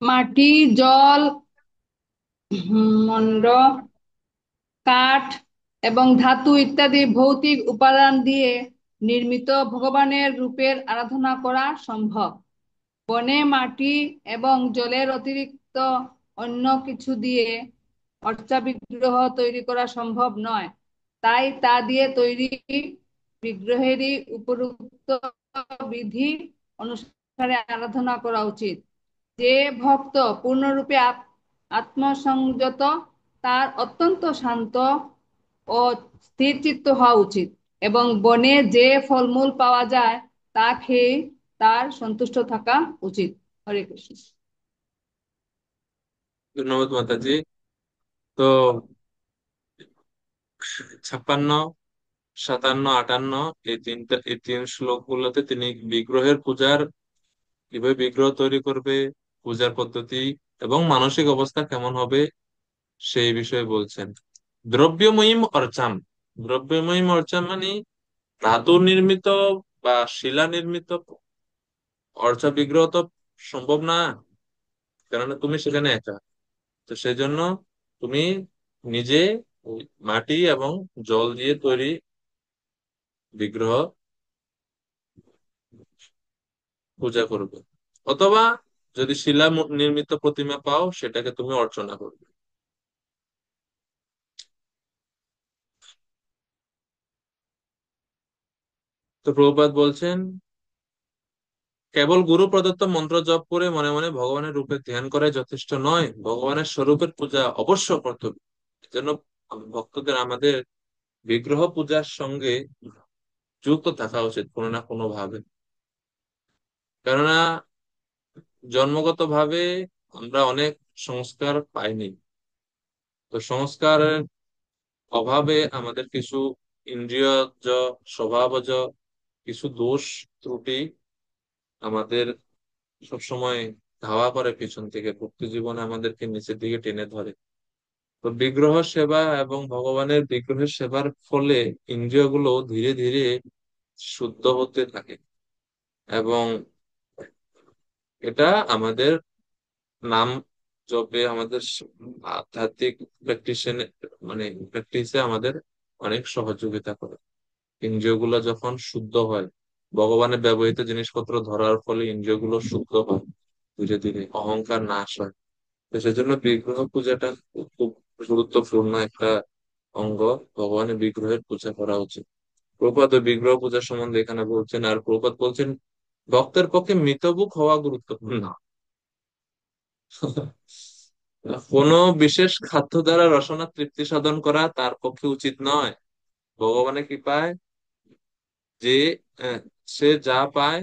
মাটি, জল, মন্ড, কাঠ এবং ধাতু ইত্যাদি ভৌতিক উপাদান দিয়ে নির্মিত ভগবানের রূপের আরাধনা করা সম্ভব। বনে মাটি এবং জলের অতিরিক্ত অন্য কিছু দিয়ে অর্চা বিগ্রহ তৈরি করা সম্ভব নয়, তাই তা দিয়ে তৈরি বিগ্রহেরই উপরোক্ত বিধি অনুসারে আরাধনা করা উচিত। যে ভক্ত পূর্ণরূপে আত্মসংযত, তার অত্যন্ত শান্ত ও স্থিরচিত্ত হওয়া উচিত এবং বনে যে ফলমূল পাওয়া যায় তা খেয়ে তার সন্তুষ্ট থাকা উচিত। হরে কৃষ্ণ। ধন্যবাদ মাতাজি। তো 56, 57, 58 এই তিন শ্লোকগুলোতে তিনি বিগ্রহের পূজার, কিভাবে বিগ্রহ তৈরি করবে, পূজার পদ্ধতি এবং মানসিক অবস্থা কেমন হবে সেই বিষয়ে বলছেন। দ্রব্যময়ীম অর্চাম, দ্রব্যময়ীম অর্চাম মানে ধাতু নির্মিত বা শিলা নির্মিত অর্চা বিগ্রহ তো সম্ভব না, কেননা তুমি সেখানে একা। তো সেই জন্য তুমি নিজে ওই মাটি এবং জল দিয়ে তৈরি বিগ্রহ পূজা করবে, অথবা যদি শিলা নির্মিত প্রতিমা পাও সেটাকে তুমি অর্চনা করবে। তো প্রভুপাদ বলছেন, কেবল গুরু প্রদত্ত মন্ত্র জপ করে মনে মনে ভগবানের রূপে ধ্যান করাই যথেষ্ট নয়, ভগবানের স্বরূপের পূজা অবশ্য করতে হবে। এজন্য ভক্তদের আমাদের বিগ্রহ পূজার সঙ্গে যুক্ত থাকা উচিত কোনো না কোনো ভাবে। কেননা জন্মগত ভাবে আমরা অনেক সংস্কার পাইনি, তো সংস্কারের অভাবে আমাদের কিছু ইন্দ্রিয়জ, স্বভাবজ কিছু দোষ ত্রুটি আমাদের সবসময় ধাওয়া করে পিছন থেকে, ভক্তি জীবনে আমাদেরকে নিচের দিকে টেনে ধরে। তো বিগ্রহ সেবা এবং ভগবানের বিগ্রহের সেবার ফলে ইন্দ্রিয়গুলো ধীরে ধীরে শুদ্ধ হতে থাকে, এবং এটা আমাদের নাম জপে, আমাদের আধ্যাত্মিক প্র্যাকটিসে আমাদের অনেক সহযোগিতা করে। ইন্দ্রিয়গুলো যখন শুদ্ধ হয়, ভগবানের ব্যবহৃত জিনিসপত্র ধরার ফলে ইন্দ্রিয়গুলো শুদ্ধ হয়, ধীরে ধীরে অহংকার নাশ হয়। তো সেজন্য বিগ্রহ পূজাটা খুব গুরুত্বপূর্ণ একটা অঙ্গ, ভগবানের বিগ্রহের পূজা করা উচিত। প্রভুপাদ ওই বিগ্রহ পূজা সম্বন্ধে এখানে বলছেন, আর প্রভুপাদ বলছেন ভক্তের পক্ষে মিতভুক হওয়া গুরুত্বপূর্ণ। কোনো বিশেষ খাদ্য দ্বারা রসনা তৃপ্তি সাধন করা তার পক্ষে উচিত নয়। ভগবানের কৃপায় যে আহ, সে যা পায়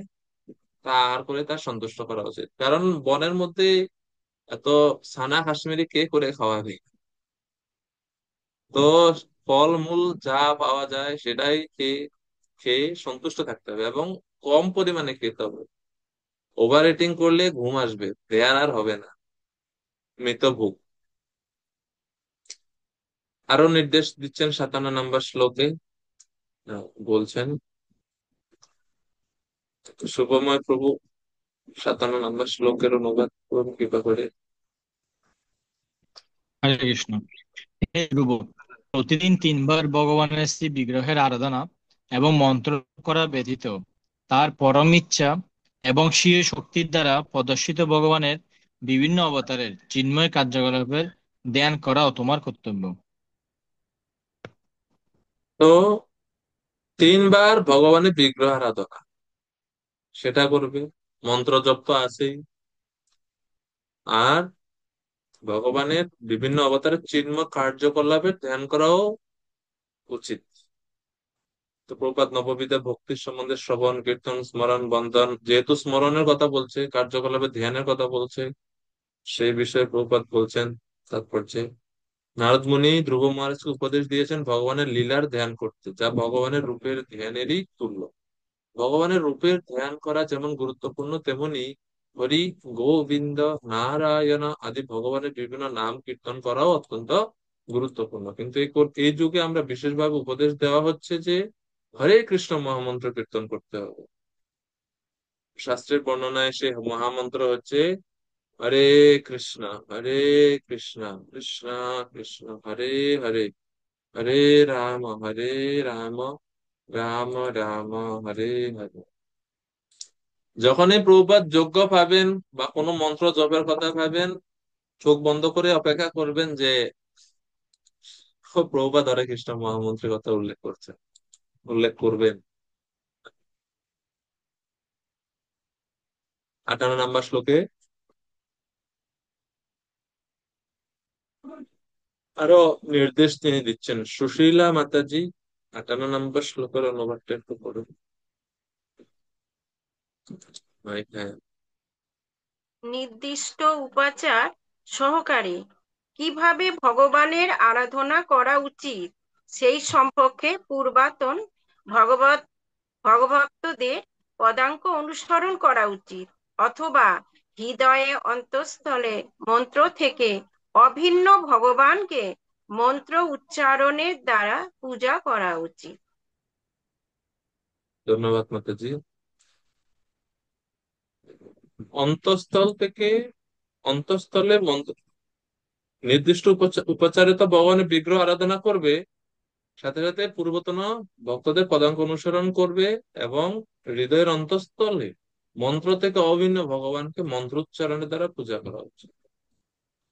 তা আহার করে তার সন্তুষ্ট করা উচিত। কারণ বনের মধ্যে এত ছানা কাশ্মীরি কে করে খাওয়াবে? তো ফল মূল যা পাওয়া যায় সেটাই খেয়ে খেয়ে সন্তুষ্ট থাকতে হবে, এবং কম পরিমাণে খেতে হবে। ওভার ইটিং করলে ঘুম আসবে, দেয়ার আর হবে না, মিতভোগ। আরো নির্দেশ দিচ্ছেন 57 নম্বর শ্লোকে, বলছেন, শুভময় প্রভু 57 নম্বর শ্লোকের অনুবাদ করুন কৃপা করে। হরে কৃষ্ণ। হে ধ্রুব, প্রতিদিন 3 বার ভগবানের শ্রী বিগ্রহের আরাধনা এবং মন্ত্র করা ব্যতীত তার পরম ইচ্ছা এবং স্বীয় শক্তির দ্বারা প্রদর্শিত ভগবানের বিভিন্ন অবতারের চিন্ময় কার্যকলাপের ধ্যান করাও তোমার কর্তব্য। তো 3 বার ভগবানের বিগ্রহ আরাধনা সেটা করবে, মন্ত্র জপ তো আছেই, আর ভগবানের বিভিন্ন অবতারের চিন্ময় কার্যকলাপের ধ্যান করাও উচিত। তো প্রপাত নববিধা ভক্তির সম্বন্ধে শ্রবণ কীর্তন স্মরণ বন্দন, যেহেতু স্মরণের কথা বলছে, কার্যকলাপে ধ্যানের কথা বলছে, সেই বিষয়ে প্রপাত বলছেন তাৎপর্যে, নারদ মুনি ধ্রুব মহারাজকে উপদেশ দিয়েছেন ভগবানের লীলার ধ্যান করতে, যা ভগবানের রূপের ধ্যানেরই তুল্য। ভগবানের রূপের ধ্যান করা যেমন গুরুত্বপূর্ণ, তেমনি হরি, গোবিন্দ, নারায়ণ আদি ভগবানের বিভিন্ন নাম কীর্তন করাও অত্যন্ত গুরুত্বপূর্ণ। কিন্তু এই যুগে আমরা বিশেষভাবে উপদেশ দেওয়া হচ্ছে যে হরে কৃষ্ণ মহামন্ত্র কীর্তন করতে হবে। শাস্ত্রের বর্ণনায় সে মহামন্ত্র হচ্ছে হরে কৃষ্ণ হরে কৃষ্ণ কৃষ্ণ কৃষ্ণ হরে হরে, হরে রাম রাম রাম হরে হরে। যখনই প্রভুপাদ যোগ্য পাবেন বা কোনো মন্ত্র জপের কথা ভাবেন, চোখ বন্ধ করে অপেক্ষা করবেন যে প্রভুপাদ হরে কৃষ্ণ মহামন্ত্রের কথা উল্লেখ করবেন। 58 নম্বর শ্লোকে আরো নির্দেশ তিনি দিচ্ছেন। সুশীলা মাতাজি 58 নম্বর শ্লোকের অনুবাদটা একটু করুন। হ্যাঁ। নির্দিষ্ট উপাচার সহকারে কিভাবে ভগবানের আরাধনা করা উচিত সেই সম্পর্কে পূর্বাতন ভগবত ভগভক্তদের পদাঙ্ক অনুসরণ করা উচিত, অথবা হৃদয়ে অন্তঃস্থলে মন্ত্র থেকে অভিন্ন ভগবানকে মন্ত্র উচ্চারণের দ্বারা পূজা করা উচিত। ধন্যবাদ মাতাজি। অন্তঃস্থল থেকে অন্তঃস্থলে নির্দিষ্ট উপাচারে তো ভগবানের বিগ্রহ আরাধনা করবে, সাথে সাথে পূর্বতন ভক্তদের পদাঙ্ক অনুসরণ করবে, এবং হৃদয়ের অন্তঃস্থলে মন্ত্র থেকে অভিন্ন ভগবানকে মন্ত্রোচ্চারণের দ্বারা পূজা করা উচিত।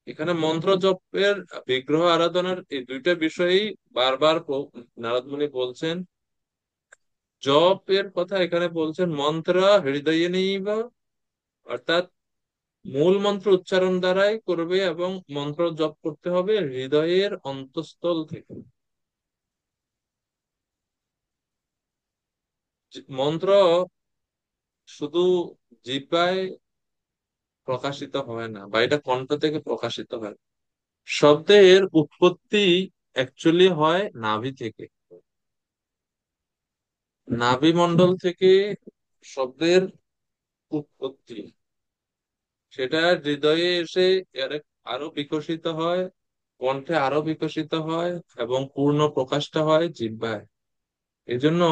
এখানে মন্ত্র জপের, বিগ্রহ আরাধনার এই দুইটা বিষয়েই বারবার নারদ মুনি বলছেন। জপের কথা এখানে বলছেন মন্ত্র হৃদয়ে নেইব, অর্থাৎ মূল মন্ত্র উচ্চারণ দ্বারাই করবে, এবং মন্ত্র জপ করতে হবে হৃদয়ের অন্তঃস্থল থেকে। মন্ত্র শুধু জিহ্বায় প্রকাশিত হয় না, বা এটা কণ্ঠ থেকে প্রকাশিত হয়। শব্দের উৎপত্তি অ্যাকচুয়ালি হয় নাভি থেকে। নাভি মণ্ডল থেকে শব্দের উৎপত্তি, সেটা হৃদয়ে এসে আরো বিকশিত হয়, কণ্ঠে আরো বিকশিত হয়, এবং পূর্ণ প্রকাশটা হয় জিহ্বায়। এই জন্য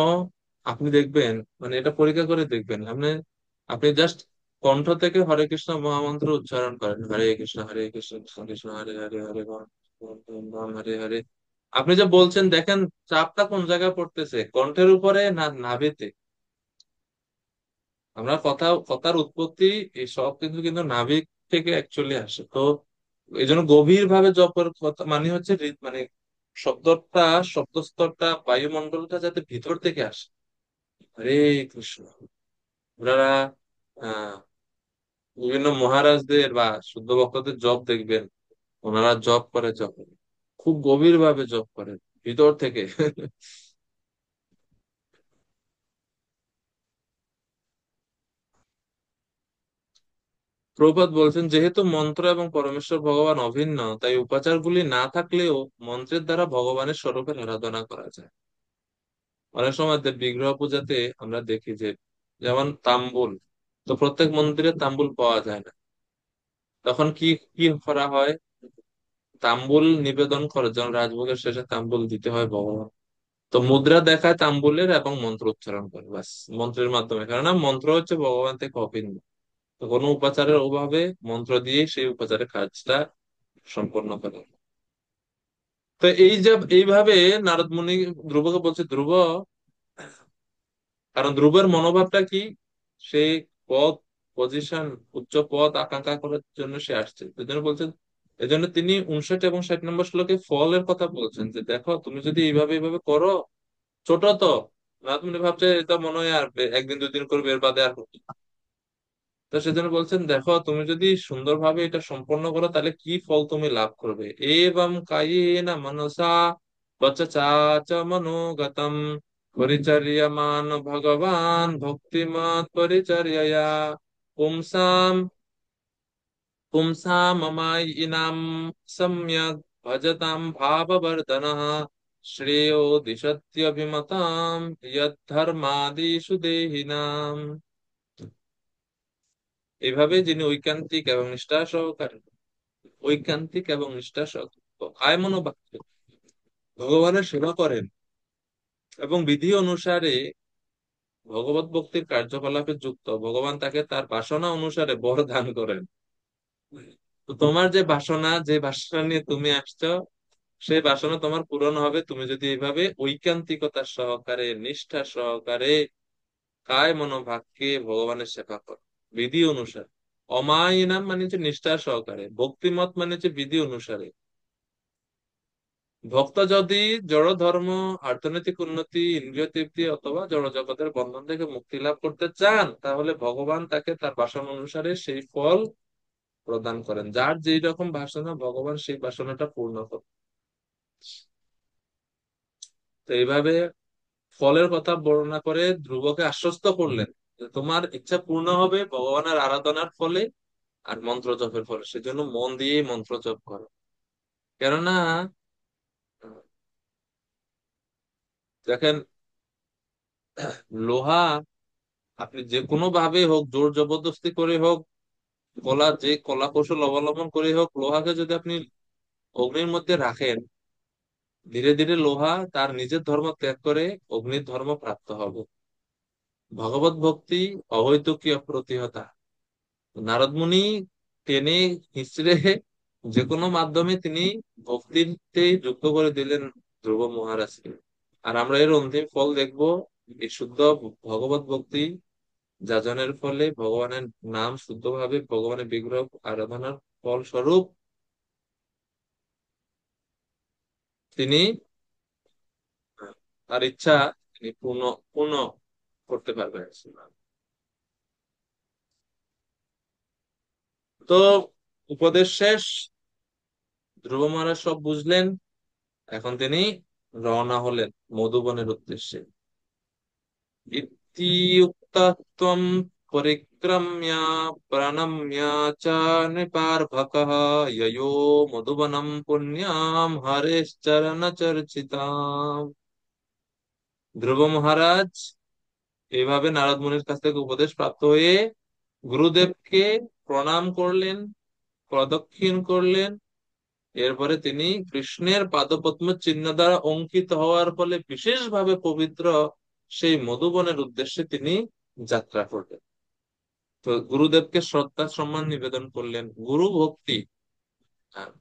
আপনি দেখবেন, মানে এটা পরীক্ষা করে দেখবেন, আপনি আপনি জাস্ট কণ্ঠ থেকে হরে কৃষ্ণ মহামন্ত্র উচ্চারণ করেন, হরে কৃষ্ণ কৃষ্ণ কৃষ্ণ হরে হরে, হরে রাম রাম হরে হরে। আপনি যে বলছেন, দেখেন চাপটা কোন জায়গায় পড়তেছে, কণ্ঠের উপরে না নাভিতে। আমরা কথার উৎপত্তি এই সব কিন্তু কিন্তু নাভি থেকে অ্যাকচুয়ালি আসে। তো এই জন্য গভীর ভাবে জপের কথা মানে হচ্ছে মানে শব্দটা, শব্দস্তরটা, বায়ুমণ্ডলটা যাতে ভিতর থেকে আসে। হরে কৃষ্ণ। ওনারা আহ বিভিন্ন মহারাজদের বা শুদ্ধ ভক্তদের জপ দেখবেন, ওনারা জপ করে খুব গভীর ভাবে জপ করে ভিতর থেকে। প্রভুপাদ বলছেন, যেহেতু মন্ত্র এবং পরমেশ্বর ভগবান অভিন্ন, তাই উপাচারগুলি না থাকলেও মন্ত্রের দ্বারা ভগবানের স্বরূপের আরাধনা করা যায়। অনেক সময় বিগ্রহ পূজাতে আমরা দেখি যে, যেমন তাম্বুল, তো প্রত্যেক মন্দিরে তাম্বুল পাওয়া যায় না। তখন কি কি করা হয়? তাম্বুল নিবেদন করে, যখন রাজভোগের শেষে তাম্বুল দিতে হয় ভগবান, তো মুদ্রা দেখায় তাম্বুলের এবং মন্ত্র উচ্চারণ করে, বাস মন্ত্রের মাধ্যমে। কেননা মন্ত্র হচ্ছে ভগবান থেকে অভিন্ন, তো কোনো উপাচারের অভাবে মন্ত্র দিয়ে সেই উপাচারের কাজটা সম্পন্ন করে। তো এইভাবে নারদ মুনি ধ্রুবকে বলছে, ধ্রুব, কারণ ধ্রুবের মনোভাবটা কি, সে পদ, পজিশন, উচ্চ পদ আকাঙ্ক্ষা করার জন্য সে আসছে। এই জন্য বলছেন, এই জন্য তিনি 59 এবং 60 নম্বর শ্লোকে ফলের কথা বলছেন, যে দেখো তুমি যদি এইভাবে করো, ছোট তো, নারদ মুনি ভাবছে এটা মনে হয় আর একদিন দুদিন করবে, এর বাদে আর করবে না। তো সেজন্য বলছেন, দেখো তুমি যদি সুন্দরভাবে এটা সম্পন্ন করো, তাহলে কি ফল তুমি লাভ করবে। এবং কায়েন মনসা বচসা চ মনোগতম পরিচর্যমান ভগবান ভক্তিমত পরিচর্যয়া পুংসাম পুংসামমায়িনাম সম্যক ভজতাম ভাববর্ধনঃ শ্রেयो দিশত্যভিমতাম যদ্ধর্মাদিষু দেহিনাম। এভাবে যিনি ঐকান্তিক এবং নিষ্ঠা সহকারে কায় মনোবাক্যে ভগবানের সেবা করেন, এবং বিধি অনুসারে ভগবত ভক্তির কার্যকলাপে যুক্ত, ভগবান তাকে তার বাসনা অনুসারে বর দান করেন। তো তোমার যে বাসনা, যে বাসনা নিয়ে তুমি আসছো, সেই বাসনা তোমার পূরণ হবে তুমি যদি এইভাবে ঐকান্তিকতার সহকারে, নিষ্ঠা সহকারে, কায় মনোভাবকে ভগবানের সেবা করো বিধি অনুসারে। অমায়িনাম মানে হচ্ছে নিষ্ঠা সহকারে, ভক্তিমত মানে হচ্ছে বিধি অনুসারে। ভক্ত যদি জড় ধর্ম, অর্থনৈতিক উন্নতি, ইন্দ্রিয় তৃপ্তি অথবা জড় জগতের বন্ধন থেকে মুক্তি লাভ করতে চান, তাহলে ভগবান তাকে তার বাসনা অনুসারে সেই ফল প্রদান করেন। যার যেই রকম বাসনা, ভগবান সেই বাসনাটা পূর্ণ করেন। তো এইভাবে ফলের কথা বর্ণনা করে ধ্রুবকে আশ্বস্ত করলেন যে তোমার ইচ্ছা পূর্ণ হবে ভগবানের আরাধনার ফলে আর মন্ত্র জপের ফলে। সেজন্য মন দিয়ে মন্ত্র জপ করো। কেননা দেখেন, লোহা আপনি যে কোনো ভাবে হোক, জোর জবরদস্তি করে হোক, কলা কৌশল অবলম্বন করে হোক, লোহাকে যদি আপনি অগ্নির মধ্যে রাখেন, ধীরে ধীরে লোহা তার নিজের ধর্ম ত্যাগ করে অগ্নির ধর্ম প্রাপ্ত হবে। ভগবত ভক্তি অহৈতুকী অপ্রতিহতা। নারদ মুনি টেনে হিচড়ে যে কোনো মাধ্যমে তিনি ভক্তিতে যুক্ত করে দিলেন ধ্রুব মহারাজকে। আর আমরা এর অন্তিম ফল দেখবো, এই শুদ্ধ ভগবত ভক্তি যাজনের ফলে ভগবানের নাম শুদ্ধভাবে, ভগবানের বিগ্রহ আরাধনার ফল স্বরূপ তিনি তার ইচ্ছা তিনি পূর্ণ পূর্ণ করতে পারবেন। তো উপদেশ শেষ, ধ্রুব মহারাজ সব বুঝলেন। এখন তিনি রওনা হলেন মধুবনের উদ্দেশ্যে। ইত্যুক্তম পরিক্রম্য প্রণম্য চ নৃপার্ভকঃ যয়ো মধুবনম পুণ্যাম হরেশ্চরণ চর্চিতাম। ধ্রুব মহারাজ এইভাবে নারদ মুনির কাছ থেকে উপদেশ প্রাপ্ত হয়ে গুরুদেবকে প্রণাম করলেন, প্রদক্ষিণ করলেন। এরপরে তিনি কৃষ্ণের পাদপদ্ম চিহ্ন দ্বারা অঙ্কিত হওয়ার ফলে বিশেষভাবে পবিত্র সেই মধুবনের উদ্দেশ্যে তিনি যাত্রা করলেন। তো গুরুদেবকে শ্রদ্ধা সম্মান নিবেদন করলেন, গুরু ভক্তি। আহ,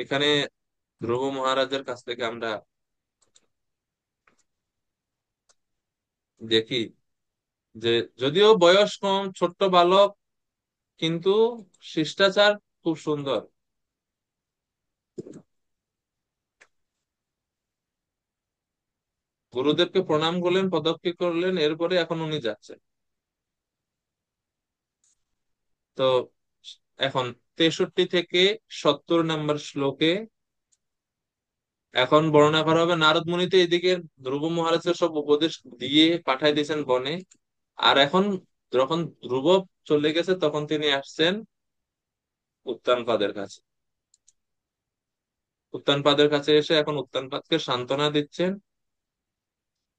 এখানে ধ্রুব মহারাজের কাছ থেকে আমরা দেখি যে যদিও বয়স কম, ছোট্ট বালক, কিন্তু শিষ্টাচার খুব সুন্দর। গুরুদেবকে প্রণাম করলেন, পদক্ষেপ করলেন, এরপরে এখন উনি যাচ্ছেন। তো এখন 63 থেকে 70 নম্বর শ্লোকে এখন বর্ণনা করা হবে। নারদ মুনি তো এদিকে ধ্রুব মহারাজের সব উপদেশ দিয়ে পাঠাই দিয়েছেন বনে। আর এখন যখন ধ্রুব চলে গেছে, তখন তিনি আসছেন উত্তানপাদের কাছে। উত্তানপাদের কাছে এসে এখন উত্তানপাদকে সান্ত্বনা দিচ্ছেন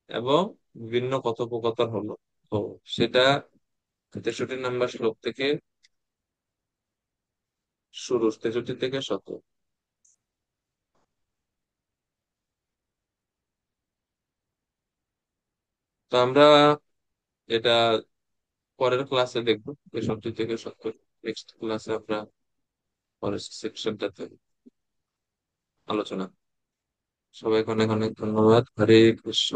এবং বিভিন্ন কথোপকথন হলো। তো সেটা 63 নম্বর শ্লোক থেকে শুরু, 63 থেকে 70। তো আমরা এটা পরের ক্লাসে দেখবো, 63 থেকে 70। নেক্সট ক্লাসে আমরা পরের সেকশনটাতে আলোচনা। সবাইকে অনেক অনেক ধন্যবাদ। হরে কৃষ্ণ।